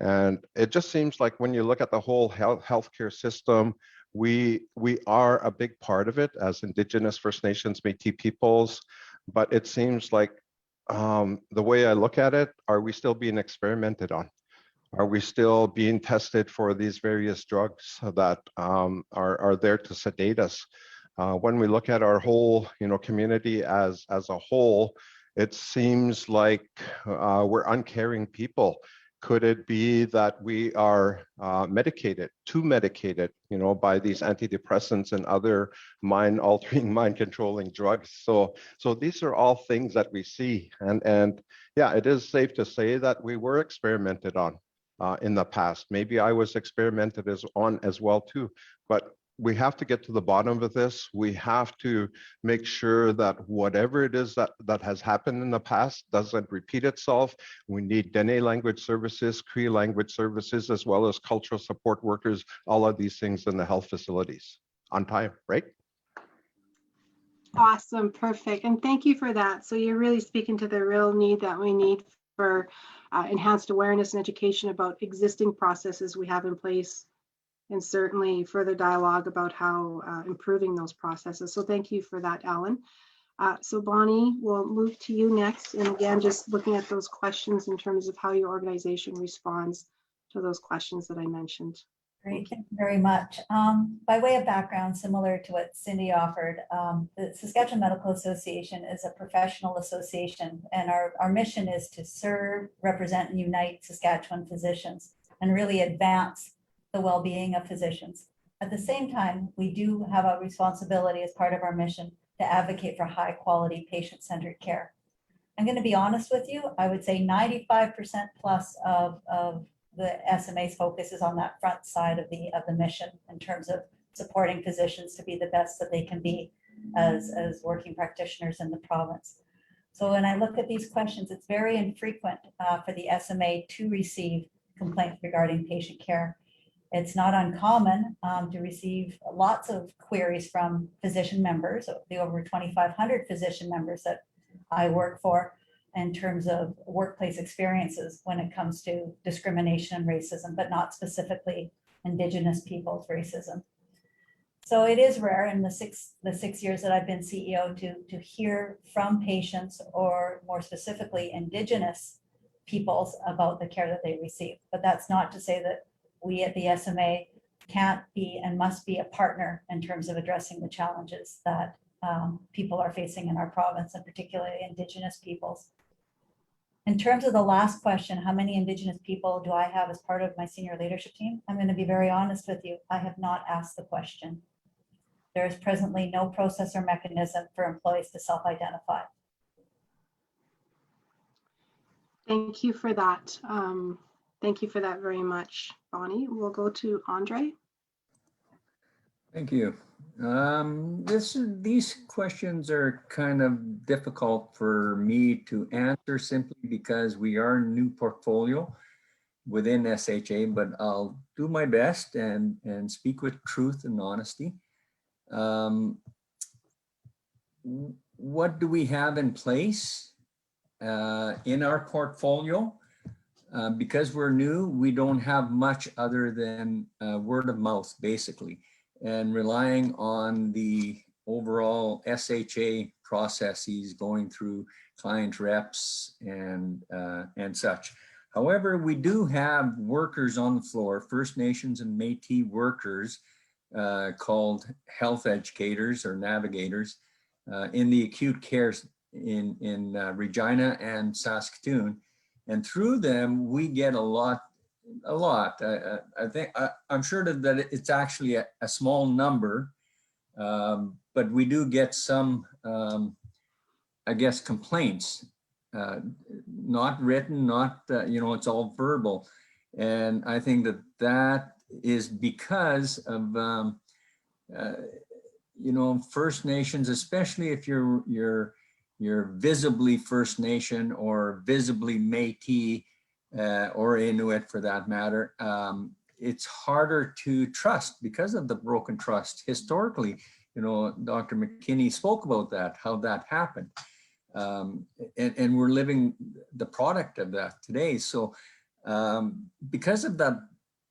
Speaker 8: And it just seems like when you look at the whole healthcare system, we are a big part of it as Indigenous, First Nations, Métis peoples, but it seems like the way I look at it, are we still being experimented on? Are we still being tested for these various drugs that are there to sedate us? When we look at our whole, you know, community as a whole, it seems like we're uncaring people. Could it be that we are medicated, too medicated, you know, by these antidepressants and other mind-altering, mind-controlling drugs? So these are all things that we see, and yeah, it is safe to say that we were experimented on in the past. Maybe I was experimented on as well too, but we have to get to the bottom of this. We have to make sure that whatever it is that has happened in the past doesn't repeat itself. We need Dene language services, Cree language services, as well as cultural support workers, all of these things in the health facilities on time, right?
Speaker 5: Awesome, perfect. And thank you for that. So you're really speaking to the real need that we need for enhanced awareness and education about existing processes we have in place and certainly further dialogue about how improving those processes. So thank you for that, Allan. So Bonnie, we'll move to you next. And again, just looking at those questions in terms of how your organization responds to those questions that I mentioned.
Speaker 9: Great, thank you very much. By way of background, similar to what Cindy offered, the Saskatchewan Medical Association is a professional association, and our mission is to serve, represent, and unite Saskatchewan physicians and really advance the well-being of physicians. At the same time, we do have a responsibility as part of our mission to advocate for high-quality, patient-centered care. I'm going to be honest with you. I would say 95% plus of the SMA's focus is on that front side of the mission in terms of supporting physicians to be the best that they can be as working practitioners in the province. So when I look at these questions, it's very infrequent for the SMA to receive complaints regarding patient care. It's not uncommon to receive lots of queries from physician members, the over 2,500 physician members that I work for, in terms of workplace experiences when it comes to discrimination and racism, but not specifically Indigenous people's racism. So it is rare in the six years that I've been CEO to hear from patients, or more specifically Indigenous peoples, about the care that they receive. But that's not to say that we at the SMA can't be and must be a partner in terms of addressing the challenges that people are facing in our province, and particularly Indigenous peoples. In terms of the last question, how many Indigenous people do I have as part of my senior leadership team? I'm going to be very honest with you. I have not asked the question. There is presently no process or mechanism for employees to self-identify.
Speaker 5: Thank you for that. Thank you for that very much, Bonnie. We'll go to Andre.
Speaker 10: Thank you. These questions are kind of difficult for me to answer, simply because we are a new portfolio within SHA, but I'll do my best and speak with truth and honesty. What do we have in place in our portfolio? Because we're new, we don't have much other than word of mouth, basically, and relying on the overall SHA processes going through client reps and such. However, we do have workers on the floor, First Nations and Métis workers, called health educators or navigators in the acute care in Regina and Saskatoon. And through them, we get a lot. I'm sure that it's actually a small number, but we do get some, I guess, complaints, not written, not, it's all verbal. And I think that is because of, First Nations, especially if you're visibly First Nation or visibly Métis, or Inuit for that matter, it's harder to trust because of the broken trust. Historically, Dr. McKinney spoke about that, how that happened. And we're living the product of that today. So because of that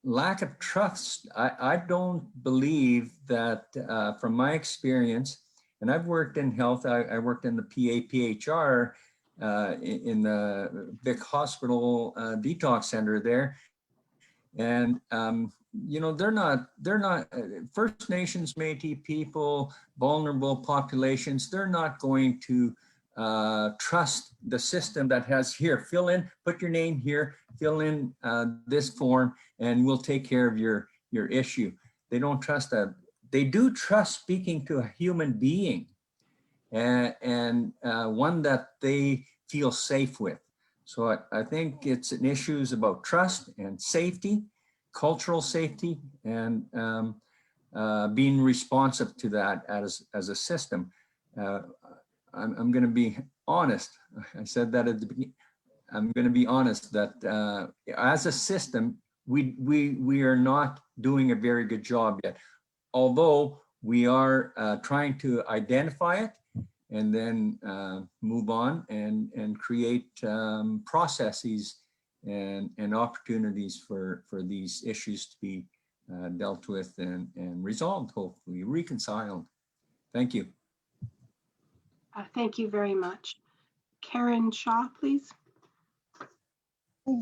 Speaker 10: lack of trust, I don't believe that from my experience, and I've worked in health, I worked in the FMHRN, in the big hospital detox center there, and they're not First Nations, Métis people, vulnerable populations. They're not going to trust the system that has here. Fill in, put your name here, fill in this form, and we'll take care of your issue. They don't trust that. They do trust speaking to a human being, and one that they feel safe with. So I think it's an issues about trust and safety, cultural safety, and being responsive to that as a system. I'm going to be honest. I said that at the beginning. I'm going to be honest that as a system, we are not doing a very good job yet. Although we are trying to identify it and then move on and create processes and opportunities for these issues to be dealt with and resolved, hopefully reconciled. Thank you.
Speaker 5: Thank you very much. Karen Shaw, please.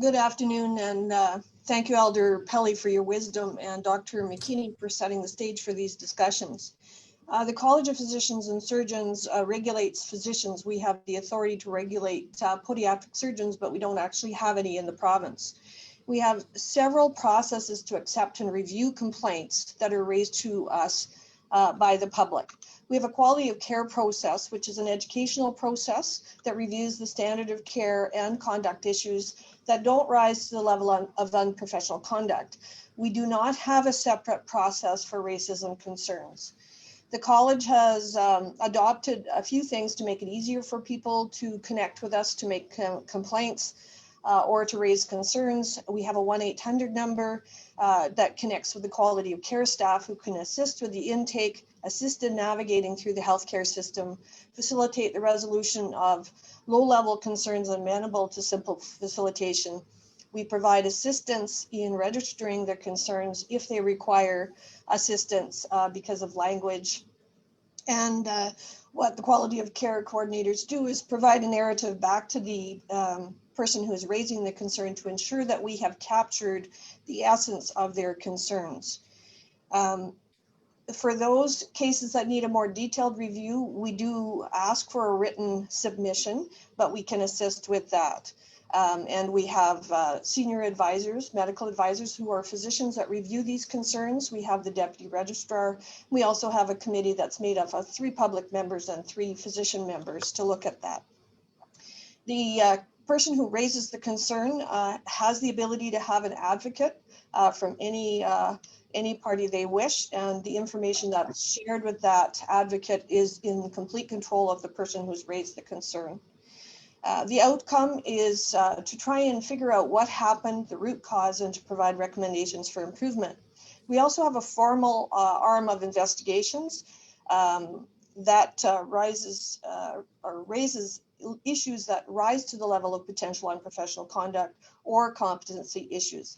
Speaker 11: Good afternoon, and thank you, Elder Pelly, for your wisdom, and Dr. McKinney for setting the stage for these discussions. The College of Physicians and Surgeons regulates physicians. We have the authority to regulate podiatric surgeons, but we don't actually have any in the province. We have several processes to accept and review complaints that are raised to us by the public. We have a quality of care process, which is an educational process that reviews the standard of care and conduct issues that don't rise to the level of unprofessional conduct. We do not have a separate process for racism concerns. The college has adopted a few things to make it easier for people to connect with us, to make complaints or to raise concerns. We have a 1-800 number that connects with the quality of care staff who can assist with the intake, assist in navigating through the healthcare system, facilitate the resolution of low-level concerns amenable to simple facilitation. We provide assistance in registering their concerns if they require assistance because of language. And what the quality of care coordinators do is provide a narrative back to the person who is raising the concern to ensure that we have captured the essence of their concerns. For those cases that need a more detailed review, we do ask for a written submission, but we can assist with that. And we have senior advisors, medical advisors who are physicians that review these concerns. We have the deputy registrar. We also have a committee that's made up of 3 public members and 3 physician members to look at that. The person who raises the concern has the ability to have an advocate from any party they wish, and the information that's shared with that advocate is in complete control of the person who's raised the concern. The outcome is to try and figure out what happened, the root cause, and to provide recommendations for improvement. We also have a formal arm of investigations that raises issues that rise to the level of potential unprofessional conduct or competency issues.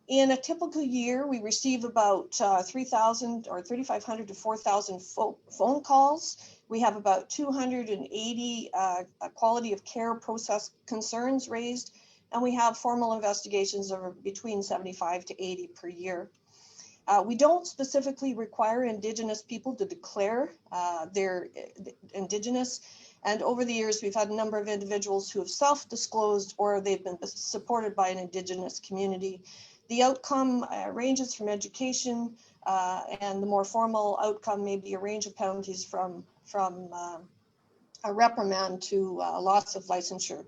Speaker 11: In a typical year, we receive about 3,000 or 3,500 to 4,000 phone calls. We have about 280 quality of care process concerns raised, and we have formal investigations of between 75 to 80 per year. We don't specifically require Indigenous people to declare they're Indigenous. And over the years, we've had a number of individuals who have self-disclosed or they've been supported by an Indigenous community. The outcome ranges from education, and the more formal outcome may be a range of penalties from a reprimand to loss of licensure.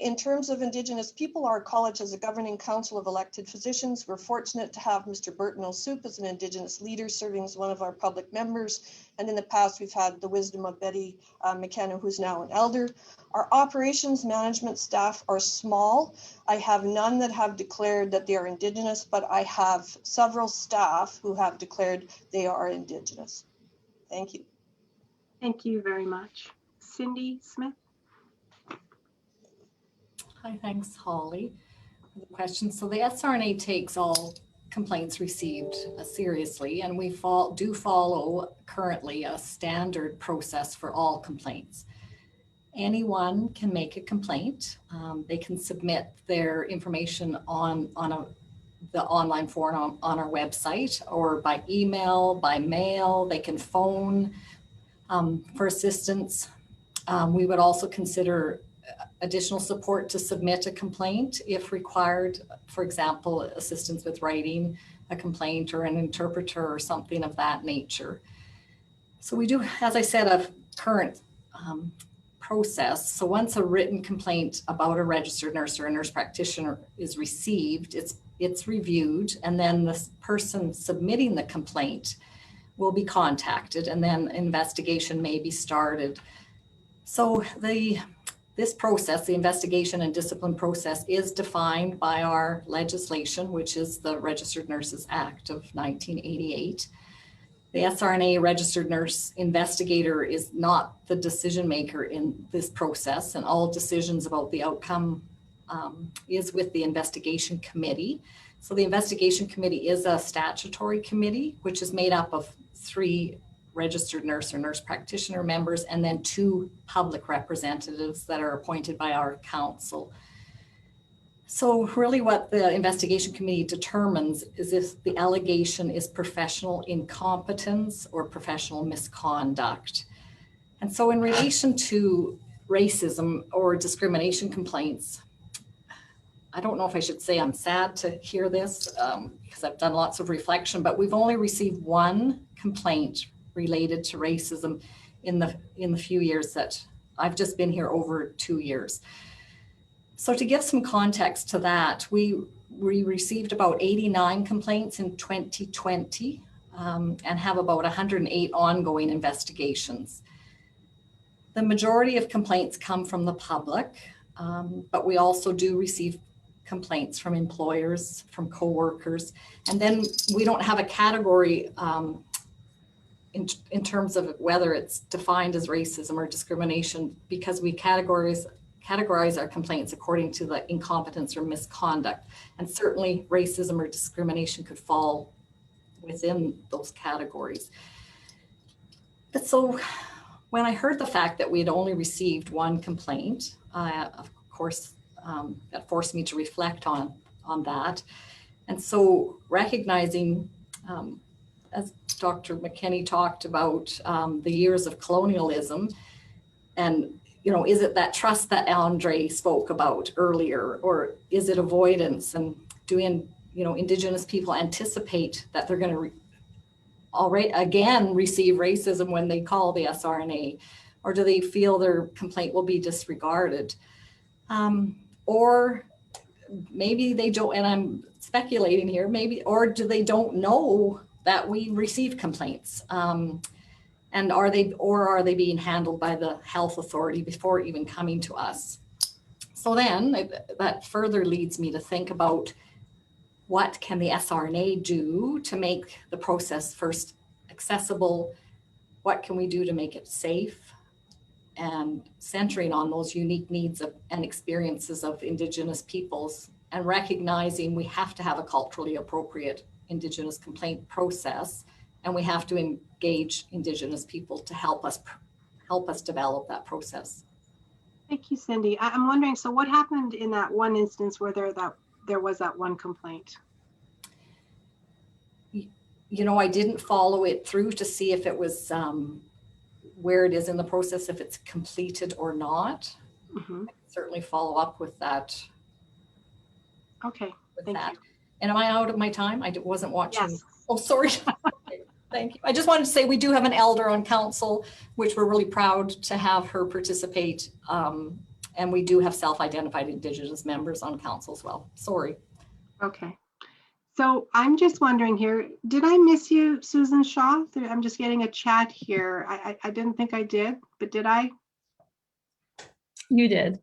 Speaker 11: In terms of Indigenous people, our college has a governing council of elected physicians. We're fortunate to have Mr. Burton O'Soup as an Indigenous leader serving as one of our public members. And in the past, we've had the wisdom of Betty McKenna, who's now an elder. Our operations management staff are small. I have none that have declared that they are Indigenous, but I have several staff who have declared they are Indigenous. Thank you.
Speaker 5: Thank you very much. Cindy Smith.
Speaker 13: Hi, thanks, Holly, for the question. So the SRNA takes all complaints received seriously, and we do follow currently a standard process for all complaints. Anyone can make a complaint. They can submit their information on the online form on our website, or by email, by mail. They can phone for assistance. We would also consider additional support to submit a complaint if required. For example, assistance with writing a complaint or an interpreter or something of that nature. So we do, as I said, a current process. So once a written complaint about a registered nurse or a nurse practitioner is received, it's reviewed, and then the person submitting the complaint will be contacted, and then investigation may be started. So this process, the investigation and discipline process, is defined by our legislation, which is the Registered Nurses Act of 1988. The SRNA registered nurse investigator is not the decision maker in this process, and all decisions about the outcome is with the investigation committee. So the investigation committee is a statutory committee, which is made up of 3 registered nurse or nurse practitioner members, and then 2 public representatives that are appointed by our council. So really what the investigation committee determines is if the allegation is professional incompetence or professional misconduct. And so in relation to racism or discrimination complaints, I don't know if I should say I'm sad to hear this because I've done lots of reflection, but we've only received 1 complaint related to racism in the few years that I've just been here, over 2 years. So to give some context to that, we received about 89 complaints in 2020 and have about 108 ongoing investigations. The majority of complaints come from the public, but we also do receive complaints from employers, from co-workers, and then we don't have a category in terms of whether it's defined as racism or discrimination, because we categorize our complaints according to the incompetence or misconduct. And certainly racism or discrimination could fall within those categories. But so when I heard the fact that we had only received 1 complaint, of course, that forced me to reflect on that. And so recognizing, as Dr. McKinney talked about, the years of colonialism, and is it that trust that Andre spoke about earlier, or is it avoidance? And do Indigenous people anticipate that they're going to again receive racism when they call the SRNA, or do they feel their complaint will be disregarded? Or maybe they don't, and I'm speculating here, or do they don't know that we receive complaints? And are they being handled by the health authority before even coming to us? So then that further leads me to think about what can the SRNA do to make the process first accessible? What can we do to make it safe? And centering on those unique needs and experiences of Indigenous peoples, and recognizing we have to have a culturally appropriate Indigenous complaint process, and we have to engage Indigenous people to help us develop that process.
Speaker 5: Thank you, Cindy. I'm wondering, so what happened in that one instance where there was that 1 complaint?
Speaker 13: I didn't follow it through to see if it was where it is in the process, if it's completed or not.
Speaker 5: Mm-hmm.
Speaker 13: I can certainly follow up with that.
Speaker 5: Okay, thank you.
Speaker 13: And am I out of my time? I wasn't watching.
Speaker 5: Yes.
Speaker 13: Oh, sorry. Okay, thank you. I just wanted to say we do have an elder on council, which we're really proud to have her participate. And we do have self-identified Indigenous members on council as well. Sorry.
Speaker 5: Okay. So I'm just wondering here, did I miss you, Susan Shaw? I'm just getting a chat here. I didn't think I did, but did I?
Speaker 12: You did.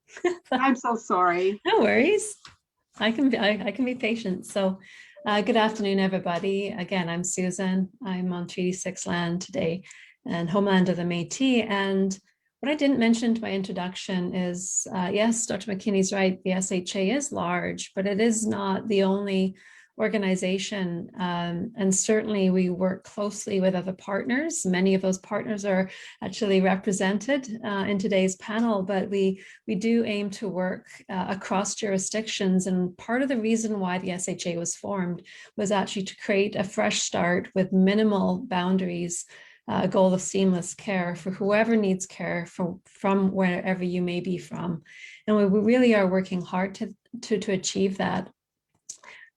Speaker 5: I'm so sorry.
Speaker 12: No worries. I can be patient. So good afternoon, everybody. Again, I'm Susan. I'm on Treaty 6 land today and homeland of the Métis. And what I didn't mention to my introduction is, yes, Dr. McKinney's right. The SHA is large, but it is not the only organization. And certainly we work closely with other partners. Many of those partners are actually represented in today's panel, but we do aim to work across jurisdictions. And part of the reason why the SHA was formed was actually to create a fresh start with minimal boundaries, a goal of seamless care for whoever needs care from wherever you may be from. And we really are working hard to achieve that.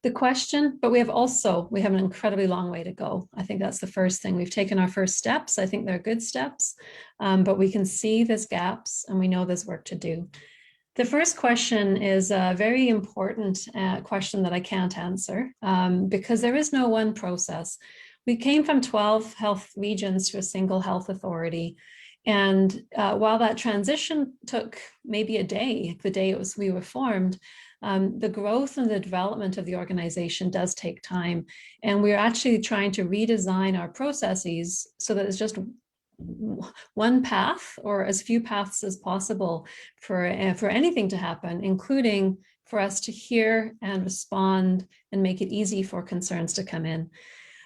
Speaker 12: The question, but we have an incredibly long way to go. I think that's the first thing. We've taken our first steps. I think they're good steps, but we can see there's gaps and we know there's work to do. The first question is a very important question that I can't answer because there is no one process. We came from 12 health regions to a single health authority. And while that transition took maybe a day, the day we were formed, the growth and the development of the organization does take time. And we're actually trying to redesign our processes so that it's just one path or as few paths as possible for anything to happen, including for us to hear and respond and make it easy for concerns to come in.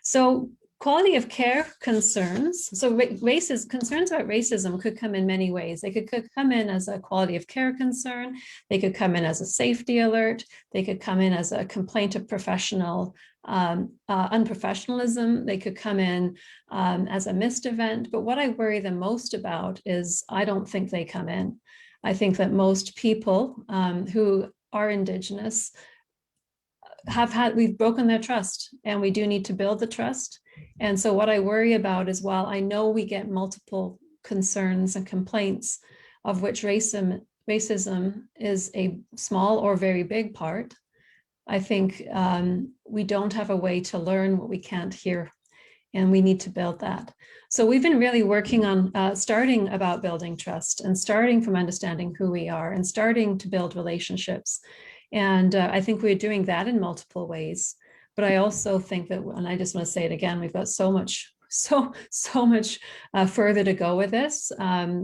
Speaker 12: So quality of care concerns, so concerns about racism could come in many ways. They could come in as a quality of care concern. They could come in as a safety alert. They could come in as a complaint of professional unprofessionalism. They could come in as a missed event. But what I worry the most about is I don't think they come in. I think that most people who are Indigenous we've broken their trust, and we do need to build the trust. And so what I worry about is, while I know we get multiple concerns and complaints, of which racism is a small or very big part, I think we don't have a way to learn what we can't hear, and we need to build that. So we've been really working on starting about building trust, and starting from understanding who we are, and starting to build relationships. And I think we're doing that in multiple ways. But I also think that, and I just want to say it again, we've got so much further to go with this.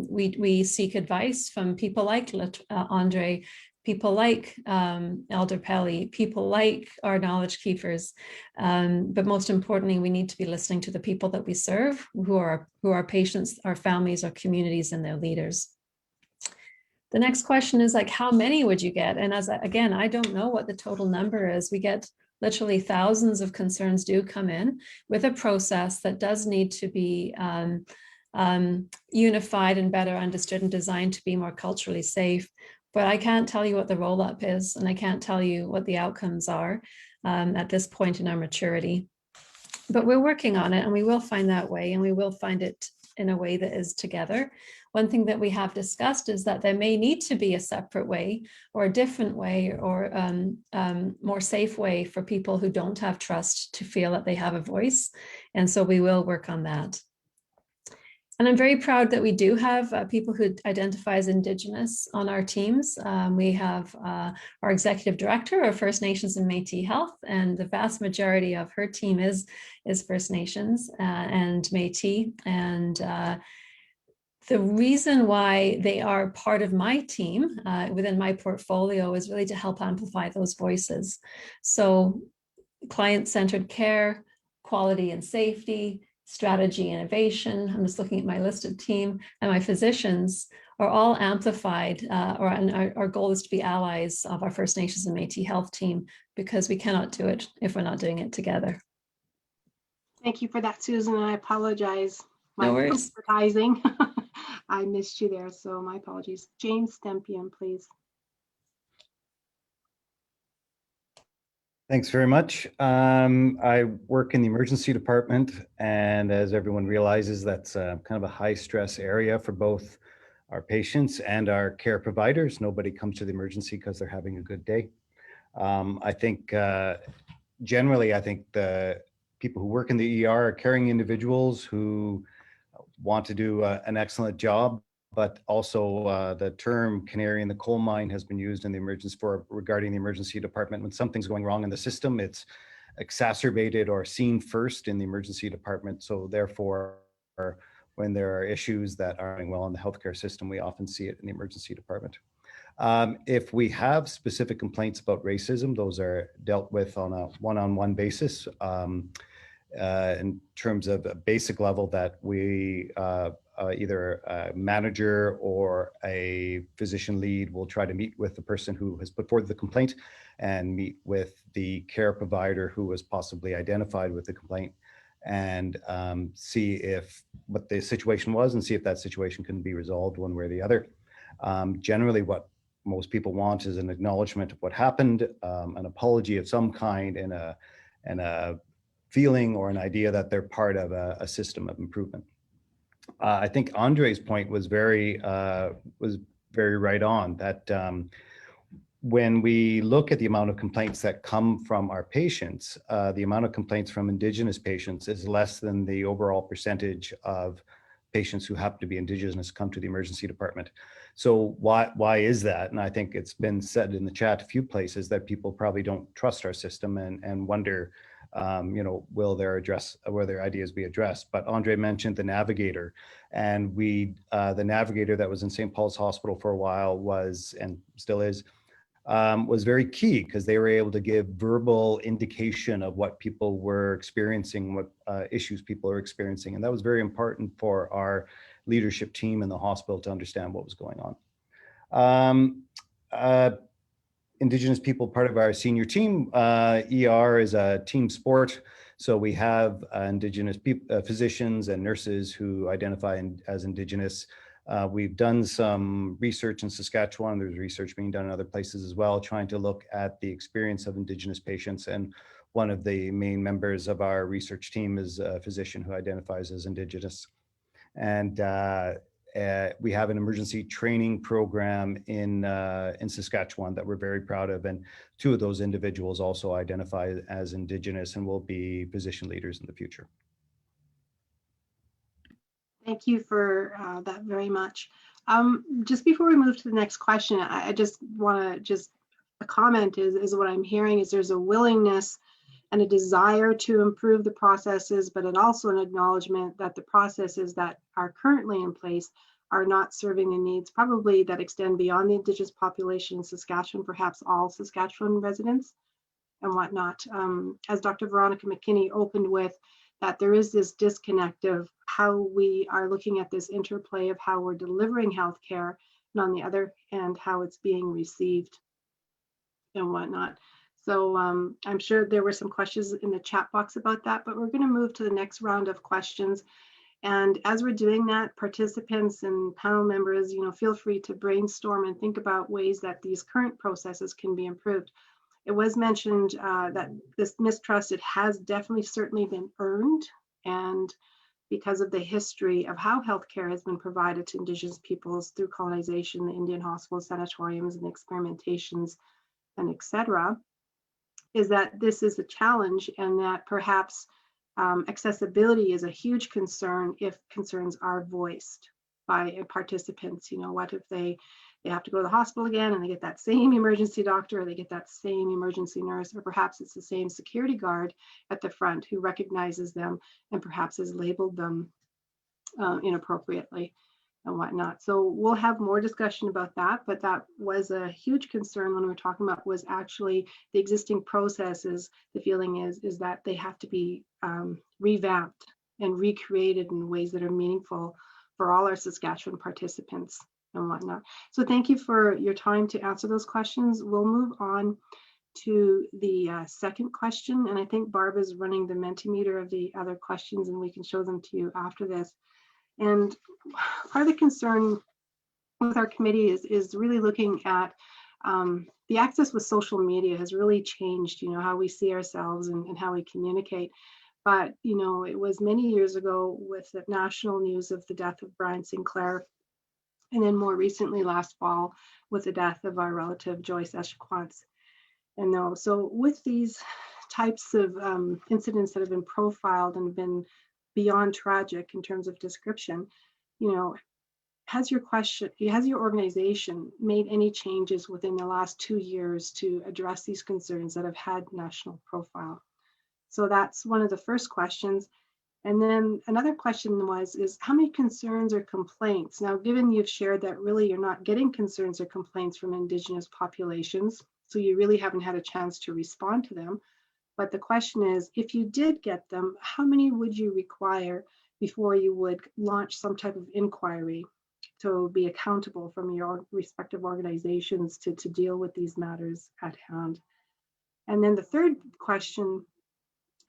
Speaker 12: We seek advice from people like Andre, people like Elder Pelly, people like our knowledge keepers. But most importantly, we need to be listening to the people that we serve, who are patients, our families, our communities, and their leaders. The next question is, like, how many would you get? And again, I don't know what the total number is. We get literally thousands of concerns do come in with a process that does need to be unified and better understood and designed to be more culturally safe. But I can't tell you what the roll-up is, and I can't tell you what the outcomes are at this point in our maturity. But we're working on it, and we will find that way, and we will find it in a way that is together. One thing that we have discussed is that there may need to be a separate way, or a different way, or more safe way for people who don't have trust to feel that they have a voice. And so we will work on that. And I'm very proud that we do have people who identify as Indigenous on our teams. We have our executive director of First Nations and Métis Health, and the vast majority of her team is First Nations and Métis. And the reason why they are part of my team within my portfolio is really to help amplify those voices. So client-centered care, quality and safety, strategy, innovation, I'm just looking at my listed team, and my physicians are all amplified, and our goal is to be allies of our First Nations and Métis Health team, because we cannot do it if we're not doing it together.
Speaker 5: Thank you for that, Susan. I apologize.
Speaker 12: No worries.
Speaker 5: Advertising. I missed you there, so my apologies. James Stempien, please.
Speaker 14: Thanks very much. I work in the emergency department, and as everyone realizes, that's kind of a high stress area for both our patients and our care providers. Nobody comes to the emergency because they're having a good day. I think generally, I think the people who work in the ER are caring individuals who want to do an excellent job, but also the term canary in the coal mine has been used in the emergency regarding the emergency department. When something's going wrong in the system, it's exacerbated or seen first in the emergency department. So therefore, when there are issues that aren't going well in the healthcare system, we often see it in the emergency department. If we have specific complaints about racism, those are dealt with on a one-on-one basis. In terms of a basic level that we either a manager or a physician lead will try to meet with the person who has put forward the complaint and meet with the care provider who was possibly identified with the complaint, and see if what the situation was and see if that situation can be resolved one way or the other. Generally, what most people want is an acknowledgement of what happened, an apology of some kind, and a feeling or an idea that they're part of a system of improvement. I think Andre's point was very right on, that when we look at the amount of complaints that come from our patients, the amount of complaints from Indigenous patients is less than the overall percentage of patients who happen to be Indigenous come to the emergency department. So why is that? And I think it's been said in the chat a few places that people probably don't trust our system and wonder, will their ideas be addressed? But Andre mentioned the navigator, and the navigator that was in St. Paul's Hospital for a while was, and still is, was very key because they were able to give verbal indication of what people were experiencing, what issues people are experiencing. And that was very important for our leadership team in the hospital to understand what was going on. Indigenous people, part of our senior team. ER is a team sport. So we have Indigenous physicians and nurses who identify as Indigenous. We've done some research in Saskatchewan. There's research being done in other places as well, trying to look at the experience of Indigenous patients. And one of the main members of our research team is a physician who identifies as Indigenous. And we have an emergency training program in Saskatchewan that we're very proud of. And two of those individuals also identify as Indigenous and will be position leaders in the future.
Speaker 5: Thank you for that very much. Just before we move to the next question, I just want to a comment is what I'm hearing is there's a willingness and a desire to improve the processes, but it also an acknowledgement that the processes that are currently in place are not serving the needs probably that extend beyond the Indigenous population in Saskatchewan, perhaps all Saskatchewan residents and whatnot. As Dr. Veronica Mckinney opened with, that there is this disconnect of how we are looking at this interplay of how we're delivering healthcare, and on the other hand, how it's being received and whatnot. So I'm sure there were some questions in the chat box about that, but we're going to move to the next round of questions. And as we're doing that, participants and panel members, feel free to brainstorm and think about ways that these current processes can be improved. It was mentioned that this mistrust, it has definitely certainly been earned, and because of the history of how healthcare has been provided to Indigenous peoples through colonization, the Indian hospitals, sanatoriums, and experimentations, and etc., is that this is a challenge, and that perhaps accessibility is a huge concern if concerns are voiced by participants. What if they have to go to the hospital again and they get that same emergency doctor, or they get that same emergency nurse, or perhaps it's the same security guard at the front who recognizes them and perhaps has labeled them inappropriately and whatnot. So we'll have more discussion about that, but that was a huge concern when we were talking about was actually the existing processes. The feeling is that they have to be revamped and recreated in ways that are meaningful for all our Saskatchewan participants and whatnot. So thank you for your time to answer those questions. We'll move on to the second question, and I think Barb is running the Mentimeter of the other questions, and we can show them to you after this. And part of the concern with our committee is really looking at the access with social media has really changed, how we see ourselves and how we communicate. But, it was many years ago with the national news of the death of Brian Sinclair, and then more recently last fall with the death of our relative Joyce Echequantz. And so with these types of incidents that have been profiled and been beyond tragic in terms of description, has your organization made any changes within the last 2 years to address these concerns that have had national profile? So that's one of the first questions. And then another question is how many concerns or complaints? Now, given you've shared that really you're not getting concerns or complaints from Indigenous populations, so you really haven't had a chance to respond to them. But the question is, if you did get them, how many would you require before you would launch some type of inquiry to be accountable from your respective organizations to deal with these matters at hand? And then the third question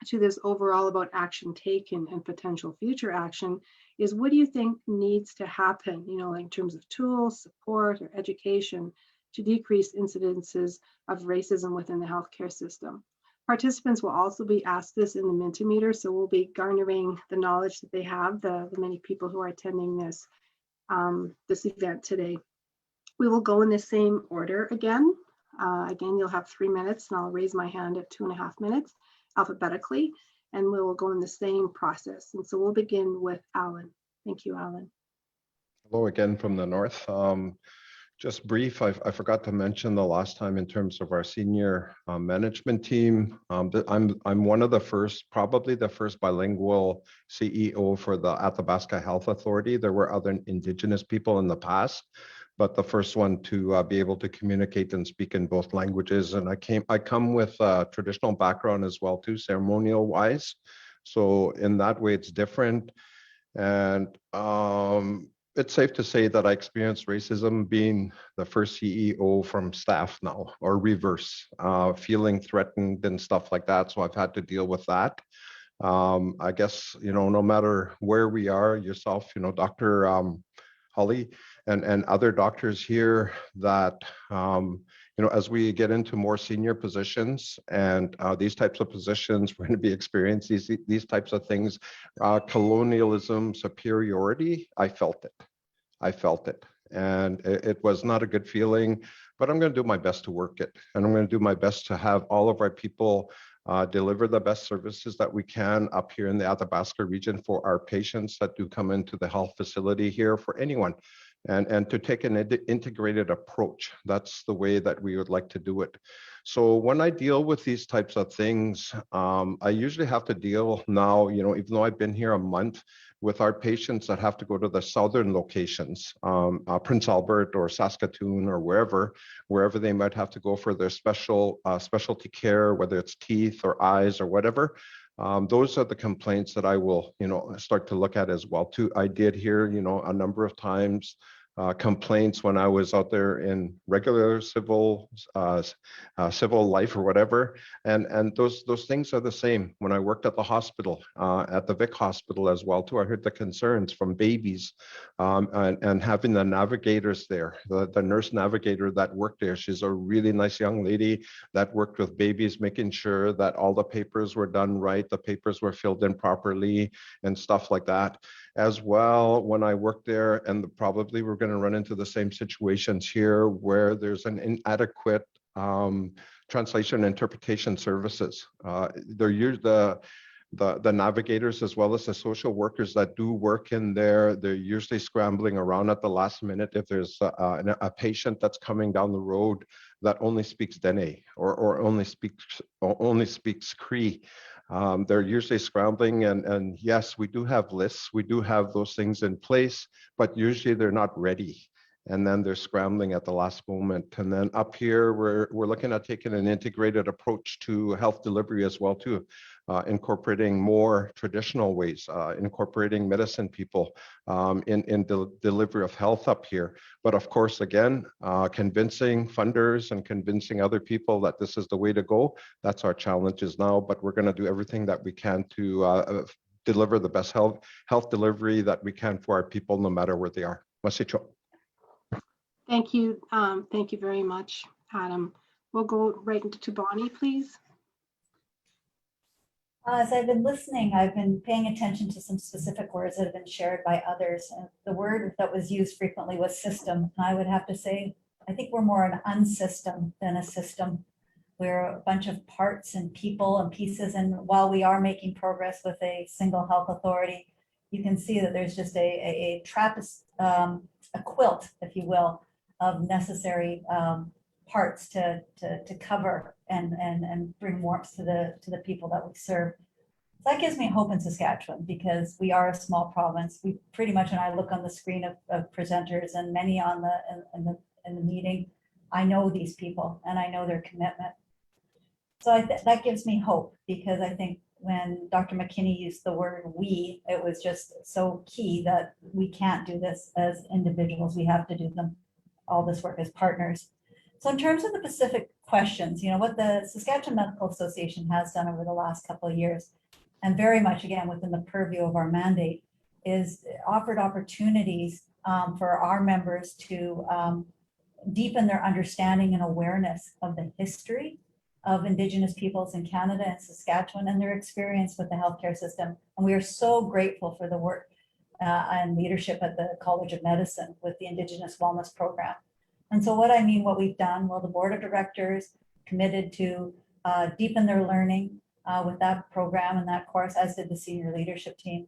Speaker 5: to this overall about action taken and potential future action is, what do you think needs to happen, in terms of tools, support, or education to decrease incidences of racism within the healthcare system? Participants will also be asked this in the Mentimeter, so we'll be garnering the knowledge that they have, the many people who are attending this event today. We will go in the same order again. Again, you'll have 3 minutes, and I'll raise my hand at 2.5 minutes alphabetically, and we will go in the same process. And so we'll begin with Allan. Thank you, Allan.
Speaker 8: Hello again from the north. Just brief, I forgot to mention the last time in terms of our senior management team. I'm one of the first, probably the first bilingual CEO for the Athabasca Health Authority. There were other Indigenous people in the past, but the first one to be able to communicate and speak in both languages. And I come with a traditional background as well too, ceremonial wise. So in that way, it's different. And it's safe to say that I experienced racism being the first CEO from staff now, or reverse, feeling threatened and stuff like that. So I've had to deal with that. I guess, no matter where we are, yourself, Dr. Holly and other doctors here, that, as we get into more senior positions and these types of positions, we're going to be experiencing these types of things. Colonialism, superiority, I felt it. And it was not a good feeling, but I'm going to do my best to work it. And I'm going to do my best to have all of our people deliver the best services that we can up here in the Athabasca region for our patients that do come into the health facility here, for anyone. And to take an integrated approach. That's the way that we would like to do it. So when I deal with these types of things, I usually have to deal now, even though I've been here a month, with our patients that have to go to the southern locations, Prince Albert or Saskatoon or wherever they might have to go for their specialty care, whether it's teeth or eyes or whatever. Those are the complaints that I will, start to look at as well too. I did hear, a number of times complaints when I was out there in regular civil life or whatever, and those things are the same. When I worked at the hospital, at the Vic Hospital as well too, I heard the concerns from babies, and having the navigators there, the nurse navigator that worked there. She's a really nice young lady that worked with babies, making sure that all the papers were done right, the papers were filled in properly, and stuff like that. As well, when I worked there, and probably we're going to run into the same situations here where there's an inadequate translation and interpretation services. They're used the navigators as well as the social workers that do work in there. They're usually scrambling around at the last minute if there's a patient that's coming down the road that only speaks Dene or only speaks Cree. They're usually scrambling, and yes, we do have lists, we do have those things in place, but usually they're not ready. And then they're scrambling at the last moment. And then up here, we're looking at taking an integrated approach to health delivery as well too, incorporating more traditional ways, incorporating medicine people in the delivery of health up here. But of course, again, convincing funders and convincing other people that this is the way to go, that's our challenges now. But we're going to do everything that we can to deliver the best health delivery that we can for our people, no matter where they are. Masicho.
Speaker 5: Thank you. Thank you very much, Adam. We'll go right into Bonnie, please.
Speaker 9: As I've been listening, I've been paying attention to some specific words that have been shared by others. And the word that was used frequently was system. And I would have to say, I think we're more an unsystem than a system. We're a bunch of parts and people and pieces. And while we are making progress with a single health authority, you can see that there's just a quilt, if you will, of necessary parts to cover and bring warmth to the people that we serve. So that gives me hope in Saskatchewan, because we are a small province. We pretty much, when I look on the screen of presenters and many on in the meeting, I know these people and I know their commitment. So that gives me hope, because I think when Dr. McKinney used the word we, it was just so key that we can't do this as individuals. We have to do all this work as partners. So in terms of the specific questions, what the Saskatchewan Medical Association has done over the last couple of years, and very much again within the purview of our mandate, is offered opportunities for our members to deepen their understanding and awareness of the history of Indigenous peoples in Canada and Saskatchewan and their experience with the healthcare system. And we are so grateful for the work and leadership at the College of Medicine with the Indigenous Wellness Program. And so what we've done, well, the board of directors committed to deepen their learning with that program and that course, as did the senior leadership team.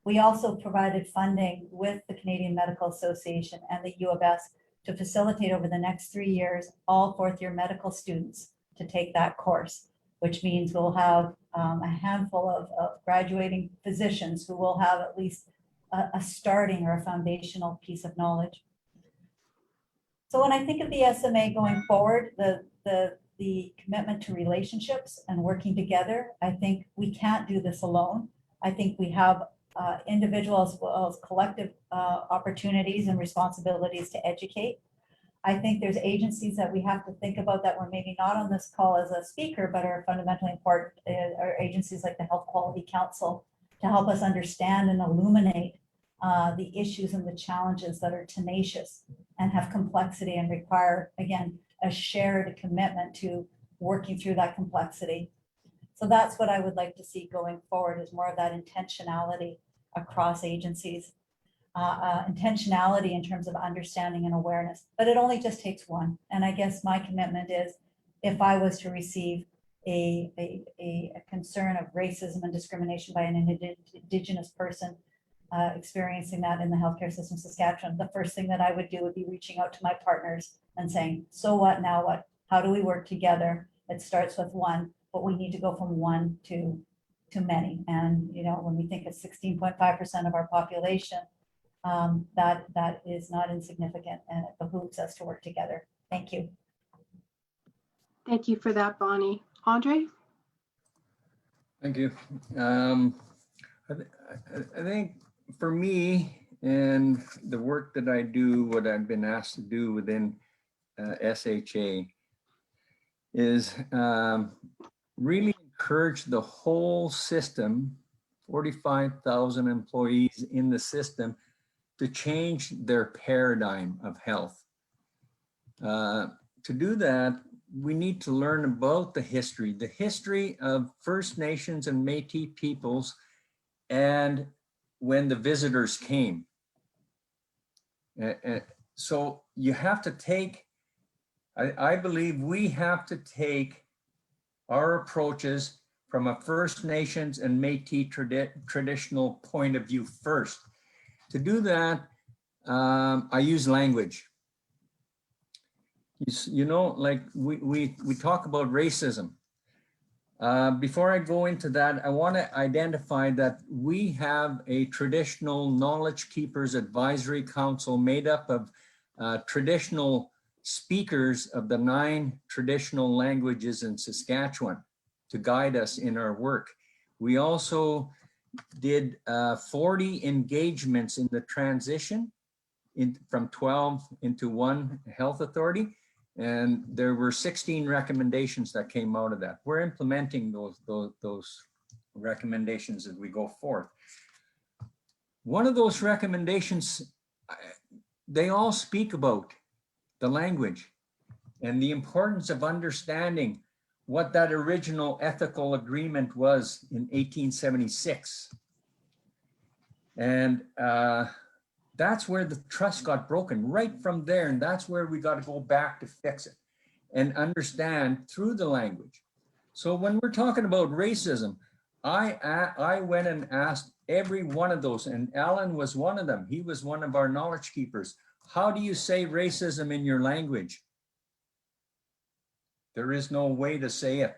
Speaker 9: We also provided funding with the Canadian Medical Association and the U of S to facilitate over the next 3 years all fourth-year medical students to take that course, which means we'll have a handful of graduating physicians who will have at least a starting or a foundational piece of knowledge. So when I think of the SMA going forward, the commitment to relationships and working together, I think we can't do this alone. I think we have individual as well as collective opportunities and responsibilities to educate. I think there's agencies that we have to think about that were maybe not on this call as a speaker, but are fundamentally important, are agencies like the Health Quality Council to help us understand and illuminate the issues and the challenges that are tenacious and have complexity and require, again, a shared commitment to working through that complexity. So that's what I would like to see going forward, is more of that intentionality across agencies, intentionality in terms of understanding and awareness, but it only just takes one. And I guess my commitment is, if I was to receive a concern of racism and discrimination by an Indigenous person experiencing that in the healthcare system of Saskatchewan, the first thing that I would do would be reaching out to my partners and saying, so what, now what? How do we work together? It starts with one, but we need to go from one to many. And, you know, when we think of 16.5% of our population, that is not insignificant, and it behooves us to work together. Thank you.
Speaker 5: Thank you for that, Bonnie. Andre?
Speaker 10: Thank you. I think for me and the work that I do, what I've been asked to do within SHA is really encourage the whole system, 45,000 employees in the system, to change their paradigm of health. To do that, we need to learn about the history of First Nations and Métis peoples, and when the visitors came. So you have to take, I believe we have to take our approaches from a First Nations and Métis traditional point of view first. To do that, I use language. You know, like we talk about racism. Before I go into that, I want to identify that we have a traditional Knowledge Keepers Advisory Council made up of traditional speakers of the 9 traditional languages in Saskatchewan to guide us in our work. We also did 40 engagements in the transition from 12 into 1 health authority. And there were 16 recommendations that came out of that. We're implementing those recommendations as we go forth. One of those recommendations, they all speak about the language and the importance of understanding what that original ethical agreement was in 1876. And that's where the trust got broken, right from there. And that's where we got to go back to fix it and understand through the language. So when we're talking about racism, I went and asked every one of those, and Allan was one of them. He was one of our knowledge keepers. How do you say racism in your language? There is no way to say it.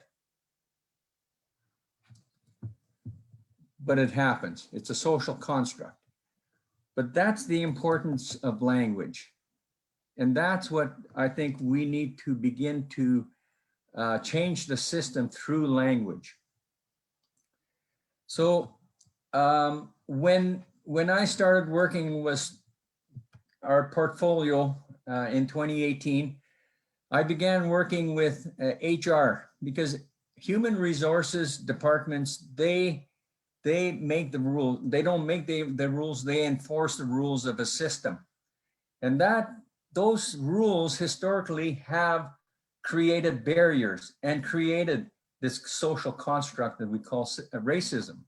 Speaker 10: But it happens. It's a social construct. But that's the importance of language. And that's what I think we need to begin to change the system through language. So when I started working with our portfolio in 2018, I began working with HR, because human resources departments, they make the rules. They don't make the rules, they enforce the rules of a system. And those rules historically have created barriers and created this social construct that we call racism.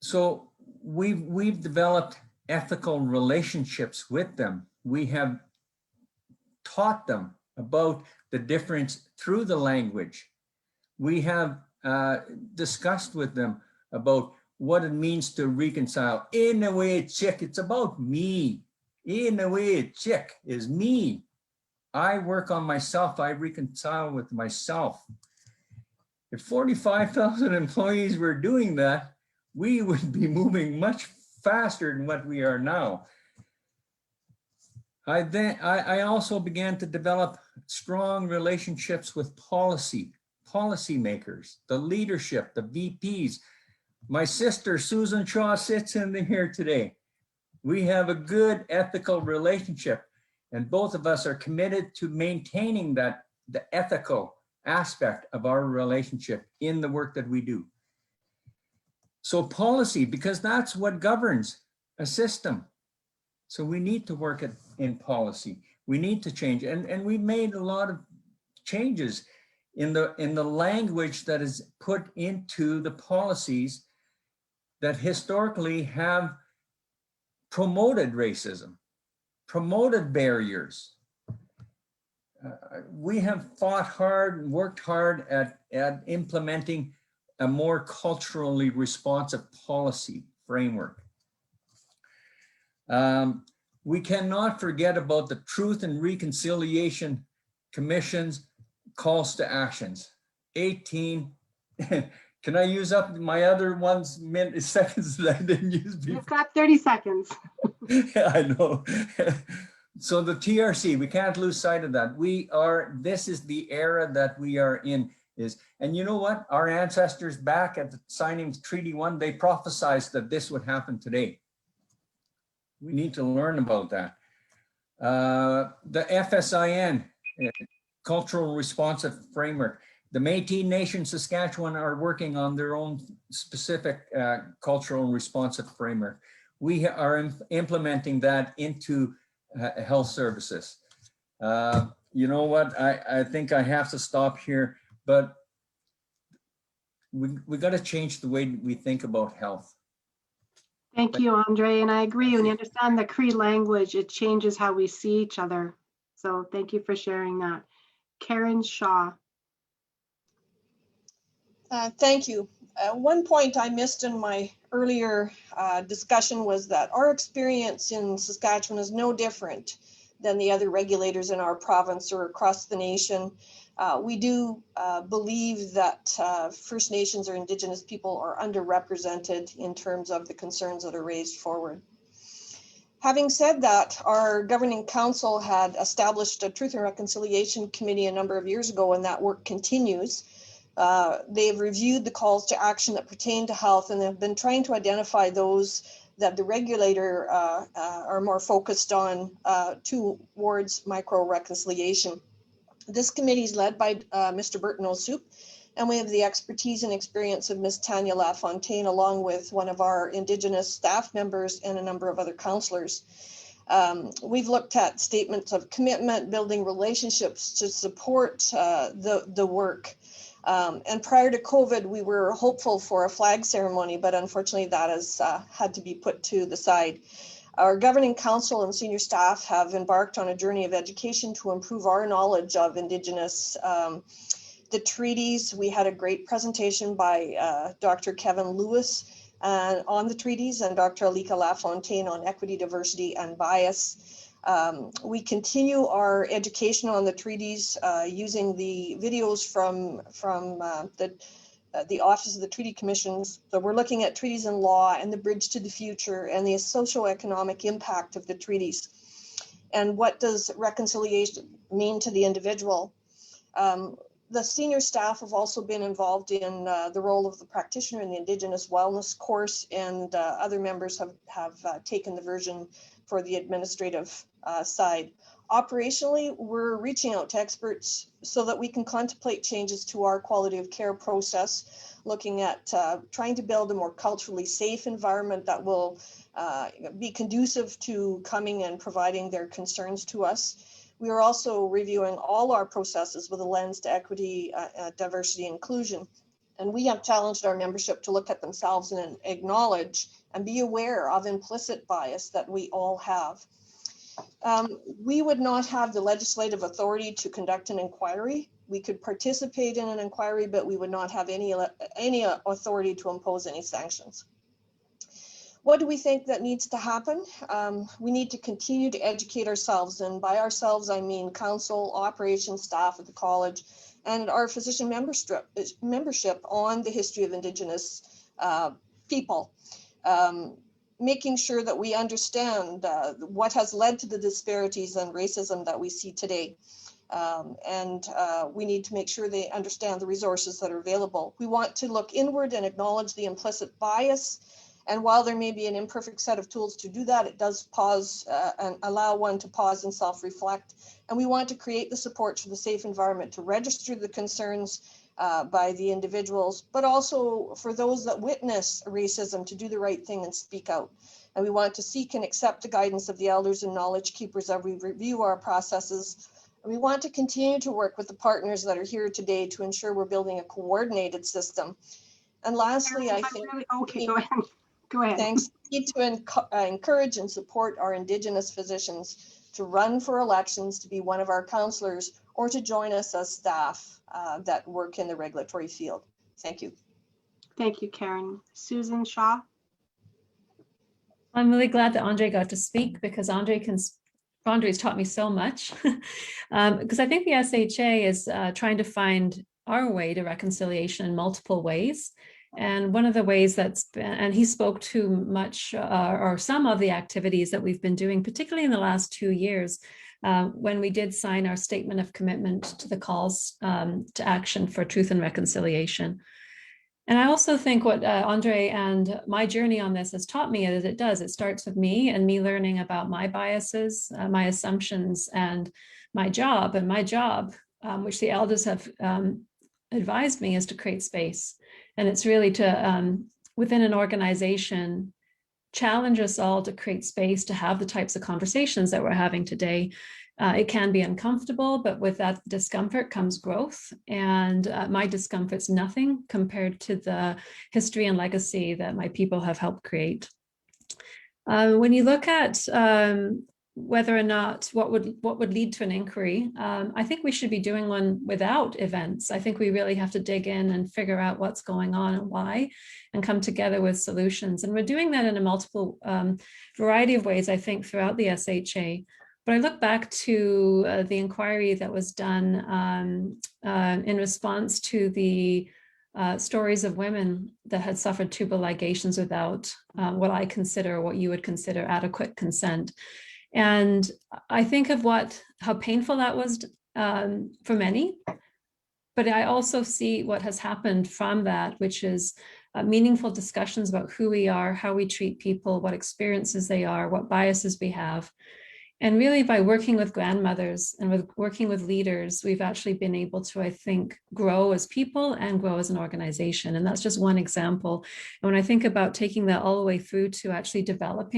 Speaker 10: So we've developed ethical relationships with them. We have taught them about the difference through the language. We have discussed with them about what it means to reconcile. In a way, chick, it's about me. In a way, chick is me. I work on myself. I reconcile with myself. If 45,000 employees were doing that, we would be moving much faster than what we are now. I also began to develop strong relationships with policymakers, the leadership, the VPs. My sister, Susan Shaw, sits in here today. We have a good ethical relationship, and both of us are committed to maintaining the ethical aspect of our relationship in the work that we do. So policy, because that's what governs a system. So we need to work in policy. We need to change, and we've made a lot of changes in the language that is put into the policies that historically have promoted racism, promoted barriers. We have fought hard and worked hard at implementing a more culturally responsive policy framework. We cannot forget about the Truth and Reconciliation Commission's calls to actions. 18, can I use up my other ones seconds that I didn't use before?
Speaker 5: You've got 30 seconds.
Speaker 10: I know. So the TRC, we can't lose sight of that. This is the era that we are in. And you know what? Our ancestors back at the signing of Treaty 1, they prophesized that this would happen today. We need to learn about that. The FSIN, Cultural Responsive Framework. The Métis Nation Saskatchewan are working on their own specific cultural responsive framework. We are implementing that into health services. You know what? I think I have to stop here, but we got to change the way we think about health.
Speaker 5: Thank you, Andre. And I agree. When you understand the Cree language, it changes how we see each other. So thank you for sharing that. Karen Shaw.
Speaker 11: Thank you. One point I missed in my earlier discussion was that our experience in Saskatchewan is no different than the other regulators in our province or across the nation. We do believe that First Nations or Indigenous people are underrepresented in terms of the concerns that are raised forward. Having said that, our governing council had established a Truth and Reconciliation Committee a number of years ago, and that work continues. They've reviewed the calls to action that pertain to health, and they've been trying to identify those that the regulator are more focused on towards micro-reconciliation. This committee is led by Mr. Burton O'Soup, and we have the expertise and experience of Ms. Tanya LaFontaine, along with one of our Indigenous staff members and a number of other councillors. We've looked at statements of commitment, building relationships to support the work. And prior to COVID, we were hopeful for a flag ceremony, but unfortunately that has had to be put to the side. Our governing council and senior staff have embarked on a journey of education to improve our knowledge of Indigenous, the treaties. We had a great presentation by Dr. Kevin Lewis on the treaties and Dr. Alika LaFontaine on equity, diversity, and bias. We continue our education on the treaties using the videos from the Office of the Treaty Commissions. So we're looking at treaties and law and the bridge to the future and the socioeconomic impact of the treaties. And what does reconciliation mean to the individual? The senior staff have also been involved in the role of the practitioner in the Indigenous Wellness course, and other members have taken the version for the administrative side. Operationally, we're reaching out to experts so that we can contemplate changes to our quality of care process, looking at trying to build a more culturally safe environment that will be conducive to coming and providing their concerns to us. We are also reviewing all our processes with a lens to equity, diversity, inclusion. And we have challenged our membership to look at themselves and acknowledge and be aware of implicit bias that we all have. We would not have the legislative authority to conduct an inquiry. We could participate in an inquiry, but we would not have any authority to impose any sanctions. What do we think that needs to happen? We need to continue to educate ourselves, and by ourselves I mean council, operations staff at the college, and our physician membership on the history of Indigenous people. making sure that we understand what has led to the disparities and racism that we see today. We need to make sure they understand the resources that are available. We want to look inward and acknowledge the implicit bias. And while there may be an imperfect set of tools to do that, it does pause and allow one to pause and self-reflect. And we want to create the support for the safe environment to register the concerns by the individuals, but also for those that witness racism to do the right thing and speak out. And we want to seek and accept the guidance of the elders and knowledge keepers as we review our processes. And we want to continue to work with the partners that are here today to ensure we're building a coordinated system. And lastly, I think
Speaker 5: okay, go ahead. Go ahead.
Speaker 11: Thanks. We need to encourage and support our Indigenous physicians to run for elections, to be one of our counselors, or to join us as staff that work in the regulatory field. Thank you.
Speaker 5: Thank you, Karen. Susan Shaw.
Speaker 12: I'm really glad that Andre got to speak because Andre's taught me so much. Because I think the SHA is trying to find our way to reconciliation in multiple ways. And one of the ways and he spoke to much or some of the activities that we've been doing, particularly in the last 2 years, when we did sign our statement of commitment to the calls to action for truth and reconciliation. And I also think what Andre and my journey on this has taught me is it starts with me and me learning about my biases, my assumptions, and my job. And my job, which the elders have advised me, is to create space. And it's really to, within an organization, challenge us all to create space to have the types of conversations that we're having today. It can be uncomfortable, but with that discomfort comes growth. And my discomfort's nothing compared to the history and legacy that my people have helped create. When you look at whether or not what would lead to an inquiry, I think we should be doing one without events. I think we really have to dig in and figure out what's going on and why, and come together with solutions. And we're doing that in a multiple variety of ways, I think, throughout the SHA. But I look back to the inquiry that was done in response to the stories of women that had suffered tubal ligations without what you would consider adequate consent. And I think of how painful that was for many, but I also see what has happened from that, which is meaningful discussions about who we are, how we treat people, what experiences they are, what biases we have. And really by working with grandmothers and working with leaders, we've actually been able to, I think, grow as people and grow as an organization. And that's just one example. And when I think about taking that all the way through to actually develop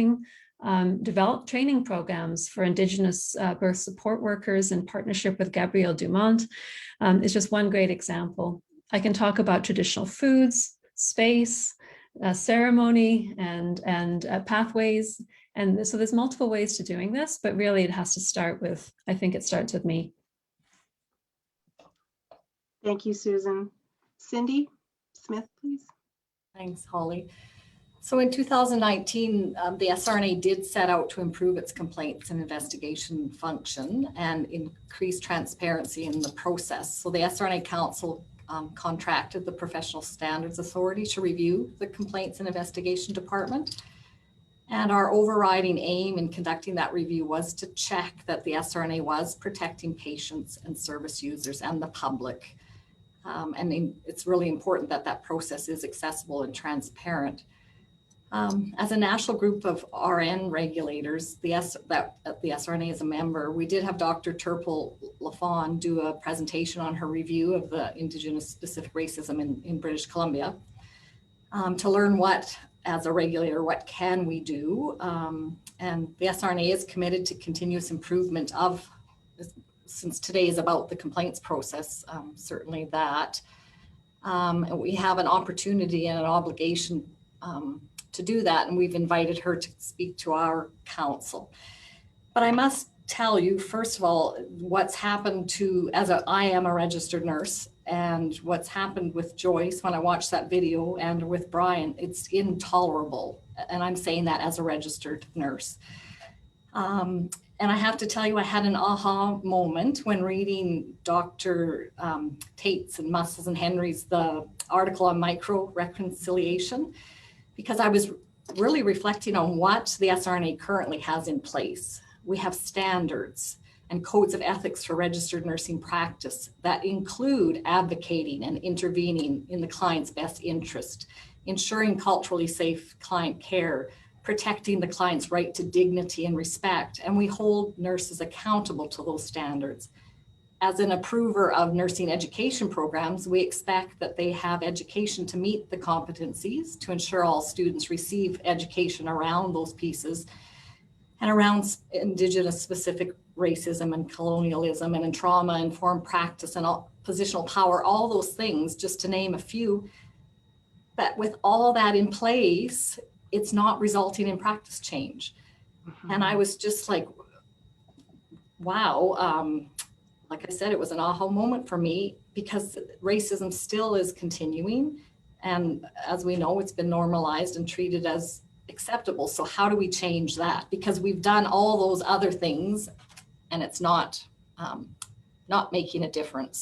Speaker 12: training programs for Indigenous birth support workers in partnership with Gabrielle Dumont, is just one great example. I can talk about traditional foods, space, ceremony, and pathways. And so there's multiple ways to doing this, but really it has to start with, I think it starts with me.
Speaker 5: Thank you, Susan. Cindy Smith, please.
Speaker 13: Thanks, Holly. So in 2019, the SRNA did set out to improve its complaints and investigation function and increase transparency in the process. So the SRNA Council contracted the Professional Standards Authority to review the Complaints and Investigation Department. And our overriding aim in conducting that review was to check that the SRNA was protecting patients and service users and the public. It's really important that that process is accessible and transparent. As a national group of RN regulators, the SRNA is a member, we did have Dr. Turple Lafon do a presentation on her review of the Indigenous specific racism in British Columbia to learn as a regulator, what can we do? And the SRNA is committed to continuous improvement since today is about the complaints process, certainly that. And we have an opportunity and an obligation to do that. And we've invited her to speak to our council. But I must tell you, first of all, what's happened I am a registered nurse, and what's happened with Joyce when I watched that video and with Brian, it's intolerable. And I'm saying that as a registered nurse. And I have to tell you, I had an aha moment when reading Dr. Tate's and Muscles and Henry's, the article on micro reconciliation, because I was really reflecting on what the SRNA currently has in place. We have standards and codes of ethics for registered nursing practice that include advocating and intervening in the client's best interest, ensuring culturally safe client care, protecting the client's right to dignity and respect, and we hold nurses accountable to those standards. As an approver of nursing education programs, we expect that they have education to meet the competencies to ensure all students receive education around those pieces and around Indigenous specific racism and colonialism and in trauma-informed practice and all, positional power, all those things, just to name a few. But with all that in place, it's not resulting in practice change. And I was just like, wow. Like I said, it was an aha moment for me because racism still is continuing. And as we know, it's been normalized and treated as acceptable. So how do we change that? Because we've done all those other things and it's not making a difference.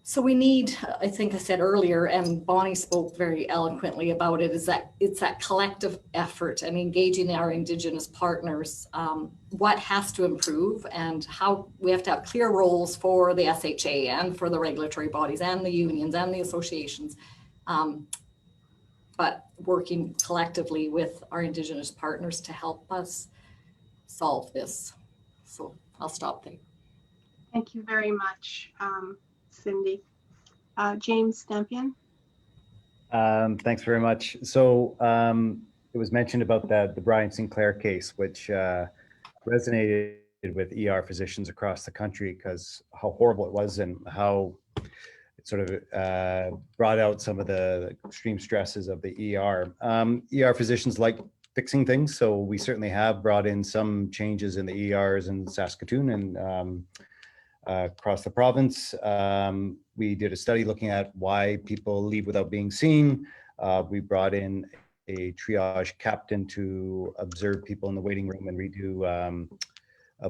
Speaker 13: So we need, I think I said earlier, and Bonnie spoke very eloquently about it, is that it's that collective effort and engaging our Indigenous partners, what has to improve and how we have to have clear roles for the SHA and for the regulatory bodies and the unions and the associations, but working collectively with our Indigenous partners to help us solve this. So I'll stop there.
Speaker 5: Thank you very much, Cindy. James Stempien.
Speaker 14: Thanks very much. So it was mentioned about the Brian Sinclair case, which resonated with ER physicians across the country because how horrible it was and how it sort of brought out some of the extreme stresses of the ER. ER physicians like fixing things, so we certainly have brought in some changes in the ERs in Saskatoon and across the province. We did a study looking at why people leave without being seen. We brought in a triage captain to observe people in the waiting room and redo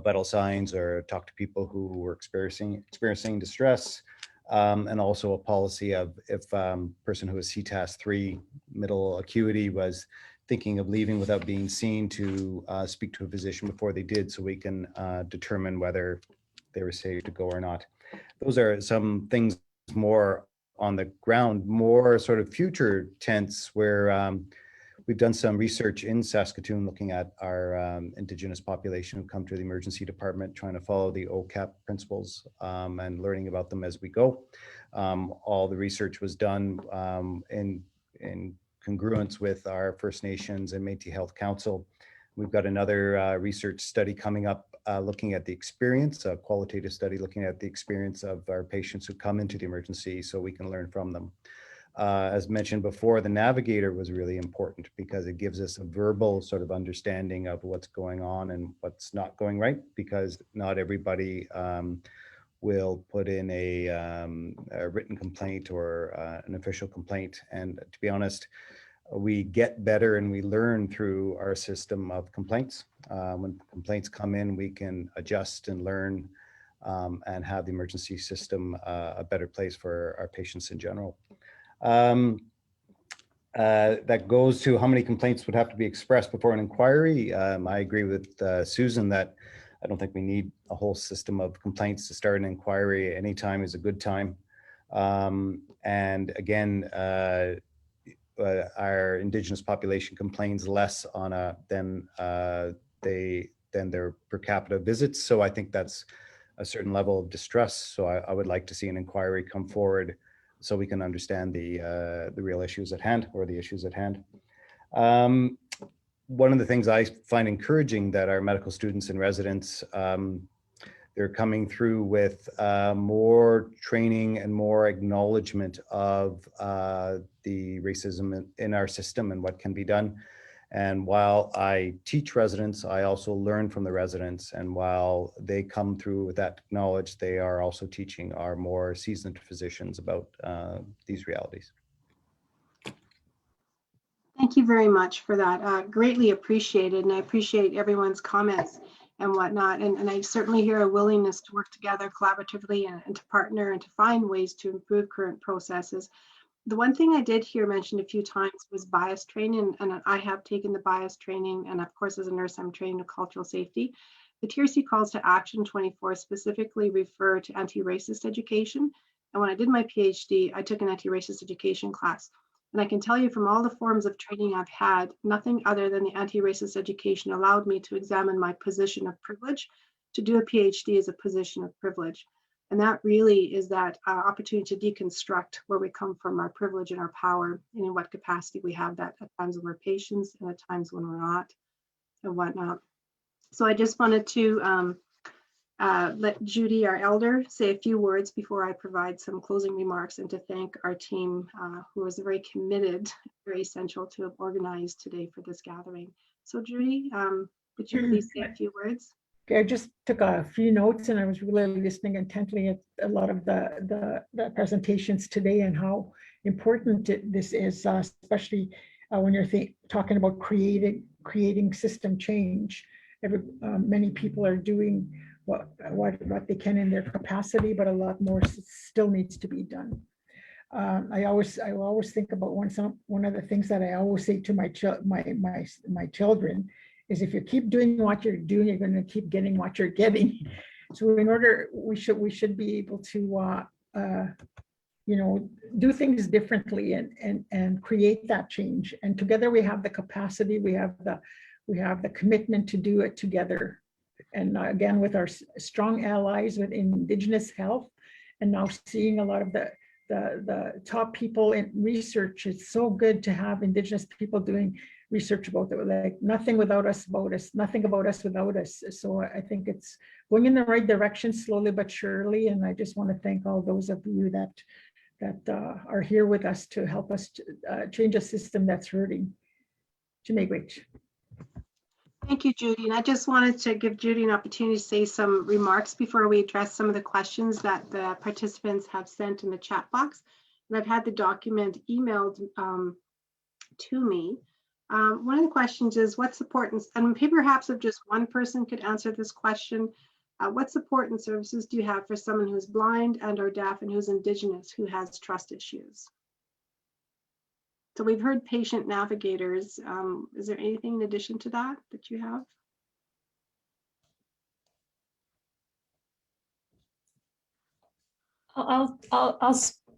Speaker 14: vital signs or talk to people who were experiencing distress. And also a policy of if person who was CTAS 3 middle acuity was thinking of leaving without being seen to speak to a physician before they did, so we can determine whether they were safe to go or not. Those are some things more on the ground, more sort of future tense, where we've done some research in Saskatoon looking at our Indigenous population who come to the emergency department, trying to follow the OCAP principles and learning about them as we go. All the research was done in congruence with our First Nations and Métis Health Council. We've got another research study coming up looking at the experience, a qualitative study looking at the experience of our patients who come into the emergency so we can learn from them. As mentioned before, the navigator was really important because it gives us a verbal sort of understanding of what's going on and what's not going right, because not everybody will put in a written complaint or an official complaint. And to be honest, we get better and we learn through our system of complaints. When complaints come in, we can adjust and learn and have the emergency system a better place for our patients in general. That goes to how many complaints would have to be expressed before an inquiry. I agree with Susan that I don't think we need a whole system of complaints to start an inquiry. Any time is a good time. And again, our Indigenous population complains less on than their per capita visits. So I think that's a certain level of distress. So I would like to see an inquiry come forward so we can understand the real issues at hand, or the issues at hand. One of the things I find encouraging that our medical students and residents, they're coming through with more training and more acknowledgement of the racism in our system and what can be done. And while I teach residents, I also learn from the residents. And while they come through with that knowledge, they are also teaching our more seasoned physicians about these realities.
Speaker 5: Thank you very much for that. Greatly appreciated, and I appreciate everyone's comments and whatnot. And I certainly hear a willingness to work together collaboratively and to partner and to find ways to improve current processes. The one thing I did hear mentioned a few times was bias training, and I have taken the bias training, and of course as a nurse I'm trained in cultural safety. The TRC calls to action 24 specifically refer to anti-racist education, and when I did my PhD I took an anti-racist education class, and I can tell you from all the forms of training I've had, nothing other than the anti-racist education allowed me to examine my position of privilege. To do a PhD is a position of privilege. And that really is that opportunity to deconstruct where we come from, our privilege and our power, and in what capacity we have that at times when we're patients and at times when we're not, and whatnot. So I just wanted to let Judy, our elder, say a few words before I provide some closing remarks, and to thank our team who was very committed, very essential to have organized today for this gathering. So Judy, would you please say a few words?
Speaker 6: Okay, I just took a few notes and I was really listening intently at a lot of the presentations today and how important this is, especially when you're talking about creating system change. Many people are doing what they can in their capacity, but a lot more still needs to be done. I always think about one of the things that I always say to my children is, if you keep doing what you're doing, you're going to keep getting what you're getting. So in order, we should be able to do things differently and create that change. And together we have the capacity, we have the commitment to do it together. And again, with our strong allies within Indigenous health, and now seeing a lot of the top people in research, it's so good to have Indigenous people doing research about it, like nothing without us, about us, nothing about us without us. So I think it's going in the right direction slowly but surely. And I just want to thank all those of you that are here with us to help us to, change a system that's hurting.
Speaker 5: Thank you, Judy. And I just wanted to give Judy an opportunity to say some remarks before we address some of the questions that the participants have sent in the chat box. And I've had the document emailed to me. One of the questions is, what support, and perhaps if just one person could answer this question, what support and services do you have for someone who's blind and or deaf and who's Indigenous who has trust issues? So we've heard patient navigators. Is there anything in addition to that you have?
Speaker 12: I'll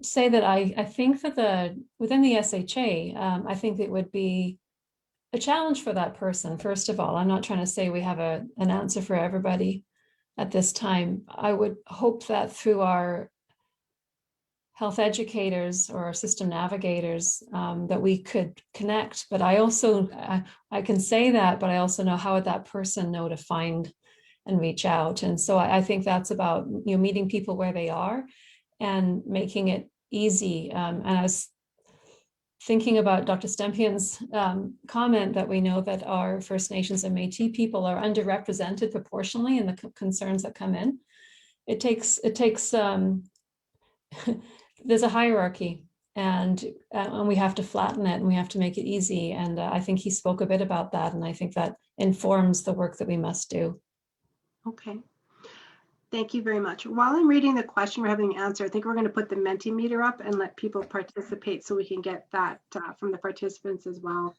Speaker 12: say that I think that within the SHA, I think it would be a challenge for that person. First of all, I'm not trying to say we have an answer for everybody at this time. I would hope that through our health educators or our system navigators that we could connect. But I also, I can say that, but I also know how would that person know to find and reach out. And so I think that's about, meeting people where they are and making it easy. And I was thinking about Dr. Stempien's comment that we know that our First Nations and Métis people are underrepresented proportionally in the concerns that come in. It takes there's a hierarchy, and we have to flatten it and we have to make it easy. And I think he spoke a bit about that, and I think that informs the work that we must do.
Speaker 5: Okay. Thank you very much. While I'm reading the question we're having an answer, I think we're going to put the Mentimeter up and let people participate so we can get that from the participants as well.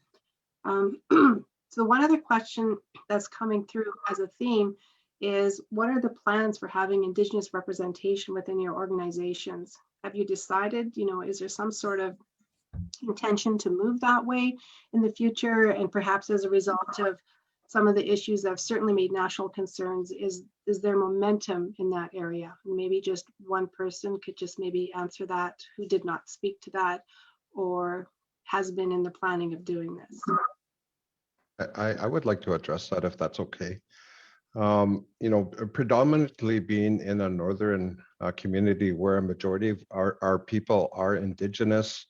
Speaker 5: So one other question that's coming through as a theme is, what are the plans for having Indigenous representation within your organizations? Have you decided, is there some sort of intention to move that way in the future? And perhaps as a result of some of the issues that have certainly made national concerns, is there momentum in that area? Maybe just one person could just maybe answer that who did not speak to that or has been in the planning of doing this.
Speaker 8: I would like to address that if that's okay. Predominantly being in a northern community where a majority of our people are Indigenous,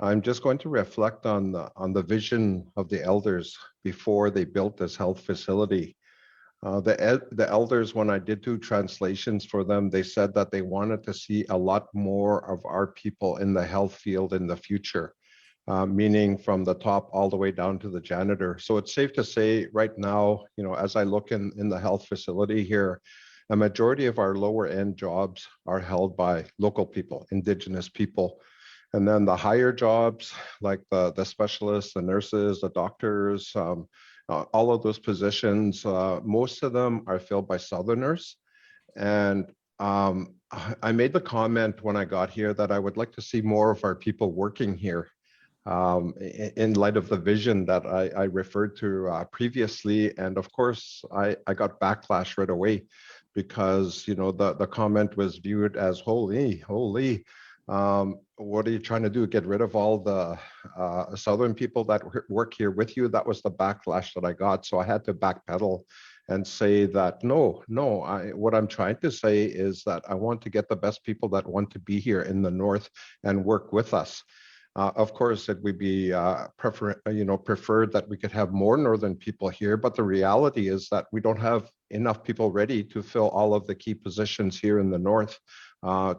Speaker 8: I'm just going to reflect on the vision of the elders before they built this health facility. The elders, when I did do translations for them, they said that they wanted to see a lot more of our people in the health field in the future, meaning from the top all the way down to the janitor. So it's safe to say right now, as I look in the health facility here, a majority of our lower end jobs are held by local people, Indigenous people. And then the higher jobs, like the specialists, the nurses, the doctors, all of those positions, most of them are filled by Southerners. And I made the comment when I got here that I would like to see more of our people working here, in light of the vision that I referred to previously. And of course, I got backlash right away because, you know, the comment was viewed as holy. What are you trying to do? Get rid of all the Southern people that work here with you? That was the backlash that I got. So I had to backpedal and say that what I'm trying to say is that I want to get the best people that want to be here in the North and work with us. Of course, it would be preferred that we could have more Northern people here, but the reality is that we don't have enough people ready to fill all of the key positions here in the North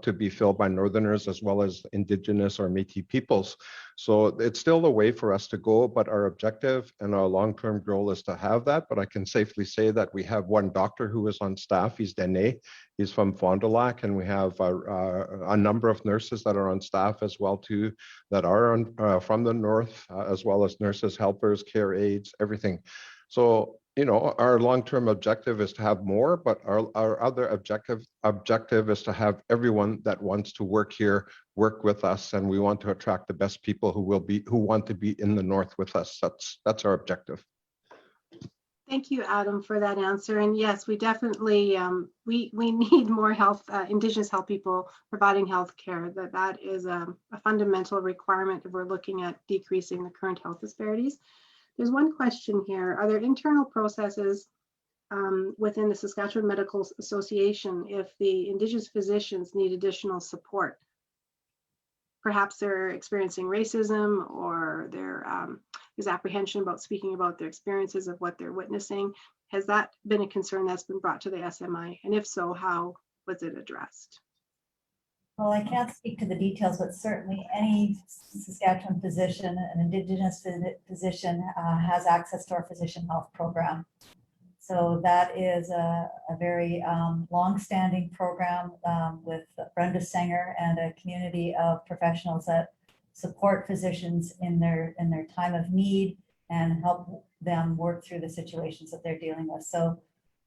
Speaker 8: to be filled by Northerners as well as Indigenous or Métis peoples. So it's still a way for us to go, but our objective and our long-term goal is to have that. But I can safely say that we have one doctor who is on staff. He's Dene. He's from Fond du Lac, and we have a number of nurses that are on staff as well too, that are from the North, as well as nurses, helpers, care aides, everything. So, you know, our long-term objective is to have more, but our other objective is to have everyone that wants to work here work with us, and we want to attract the best people who want to be in the North with us. That's our objective.
Speaker 5: Thank you, Adam, for that answer. And yes, we definitely we need more Indigenous health people providing health care. That is a fundamental requirement if we're looking at decreasing the current health disparities. There's one question here. Are there internal processes within the Saskatchewan Medical Association if the Indigenous physicians need additional support? Perhaps they're experiencing racism, or there's apprehension about speaking about their experiences of what they're witnessing. Has that been a concern that's been brought to the SMI? And if so, how was it addressed?
Speaker 9: Well, I can't speak to the details, but certainly any Saskatchewan physician, an Indigenous physician, has access to our physician health program. So that is a very long-standing program with Brenda Sanger and a community of professionals that support physicians in their time of need and help them work through the situations that they're dealing with. So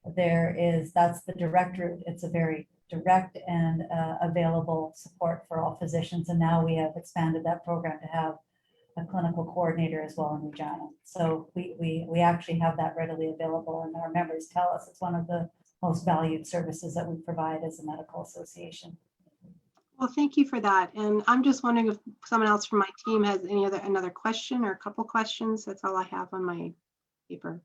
Speaker 9: that's the direct route. It's a very direct and available support for all physicians. And now we have expanded that program to have a clinical coordinator as well in Regina. So we actually have that readily available, and our members tell us it's one of the most valued services that we provide as a medical association.
Speaker 5: Well, thank you for that. And I'm just wondering if someone else from my team has another question or a couple questions. That's all I have on my paper.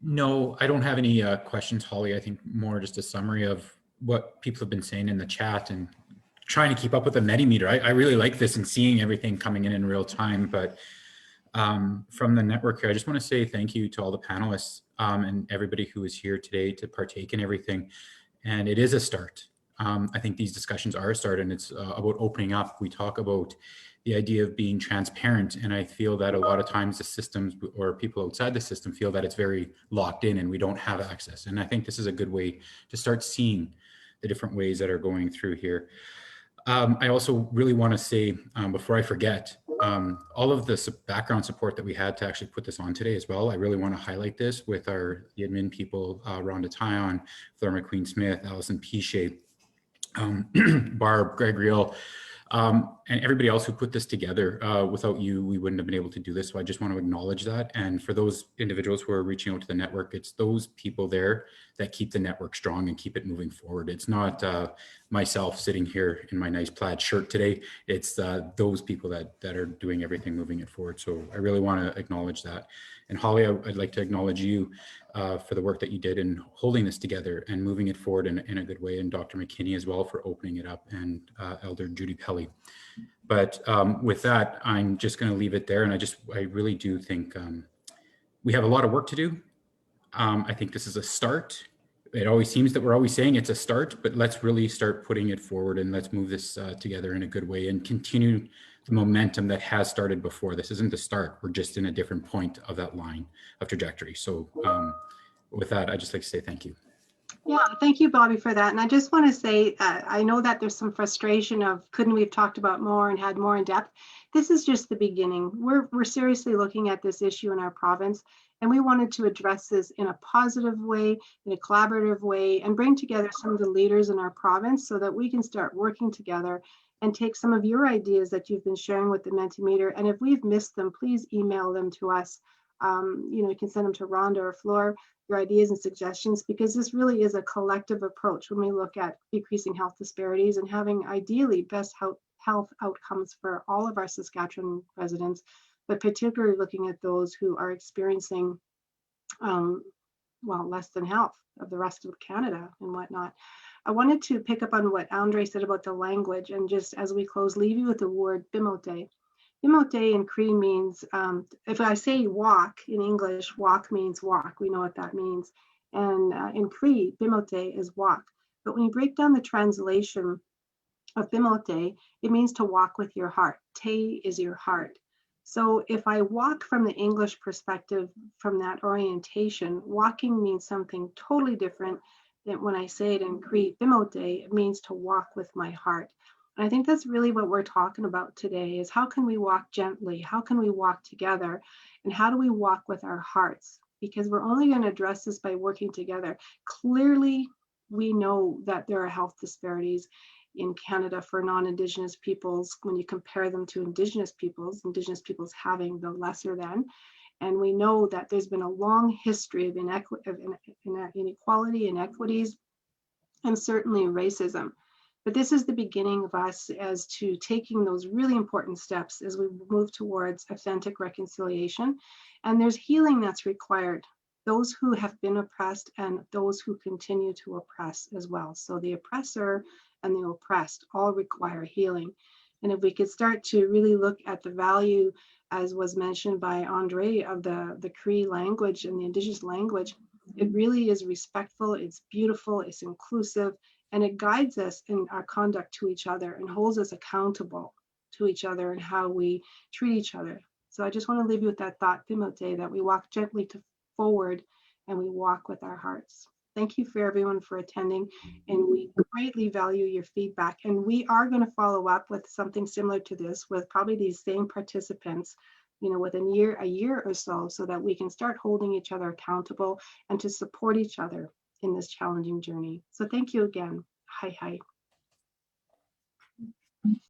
Speaker 1: No, I don't have any questions, Holly. I think more just a summary of what people have been saying in the chat and trying to keep up with the Mentimeter. I really like this and seeing everything coming in real time. But from the network here, I just want to say thank you to all the panelists and everybody who is here today to partake in everything. And it is a start. I think these discussions are a start, and it's about opening up. We talk about the idea of being transparent, and I feel that a lot of times the systems or people outside the system feel that it's very locked in and we don't have access. And I think this is a good way to start seeing the different ways that are going through here. I also really want to say, before I forget, all of the background support that we had to actually put this on today as well. I really want to highlight this with the admin people, Rhonda Tyon, Flora McQueen-Smith, Allison Piche, Barb, Greg Reel, and everybody else who put this together. Without you, we wouldn't have been able to do this. So I just want to acknowledge that. And for those individuals who are reaching out to the network, it's those people there that keep the network strong and keep it moving forward. It's not myself sitting here in my nice plaid shirt today. It's those people that are doing everything, moving it forward. So I really want to acknowledge that. And Holly, I'd like to acknowledge you for the work that you did in holding this together and moving it forward in a good way, and Dr. McKinney as well for opening it up, and Elder Judy Pelly. But with that, I'm just going to leave it there. And I really do think we have a lot of work to do. I think this is a start. It always seems that we're always saying it's a start, but let's really start putting it forward, and let's move this together in a good way and continue the momentum that has started before. This isn't the start. We're just in a different point of that line of trajectory. So with that, I'd just like to say thank you.
Speaker 5: Yeah, thank you, Bobby, for that. And I just want to say, I know that there's some frustration of couldn't we have talked about more and had more in depth. This is just the beginning. We're seriously looking at this issue in our province, and we wanted to address this in a positive way, in a collaborative way, and bring together some of the leaders in our province so that we can start working together and take some of your ideas that you've been sharing with the Mentimeter. And if we've missed them, please email them to us. You can send them to Rhonda or Flor, your ideas and suggestions, because this really is a collective approach when we look at decreasing health disparities and having ideally best health outcomes for all of our Saskatchewan residents, but particularly looking at those who are experiencing, less than health of the rest of Canada and whatnot. I wanted to pick up on what Andre said about the language, and just as we close, leave you with the word bimote. Bimote in Cree means, if I say walk in English, walk means walk. We know what that means. And in Cree, bimote is walk. But when you break down the translation of bimote, it means to walk with your heart. Te is your heart. So if I walk from the English perspective, from that orientation, walking means something totally different than when I say it in Cree. Bimote, it means to walk with my heart. And I think that's really what we're talking about today, is how can we walk gently? How can we walk together? And how do we walk with our hearts? Because we're only going to address this by working together. Clearly, we know that there are health disparities in Canada for non-Indigenous peoples when you compare them to Indigenous peoples having the lesser than. And we know that there's been a long history of inequality, inequities, and certainly racism. But this is the beginning of us as to taking those really important steps as we move towards authentic reconciliation. And there's healing that's required. Those who have been oppressed and those who continue to oppress as well. So the oppressor and the oppressed all require healing. And if we could start to really look at the value, as was mentioned by Andre, of the Cree language and the Indigenous language, it really is respectful, it's beautiful, it's inclusive, and it guides us in our conduct to each other and holds us accountable to each other and how we treat each other. So I just want to leave you with that thought, Bimote, that we walk gently forward and we walk with our hearts. Thank you for everyone for attending, and we greatly value your feedback. And we are going to follow up with something similar to this with probably these same participants, within a year or so that we can start holding each other accountable and to support each other in this challenging journey. So thank you again. Hi.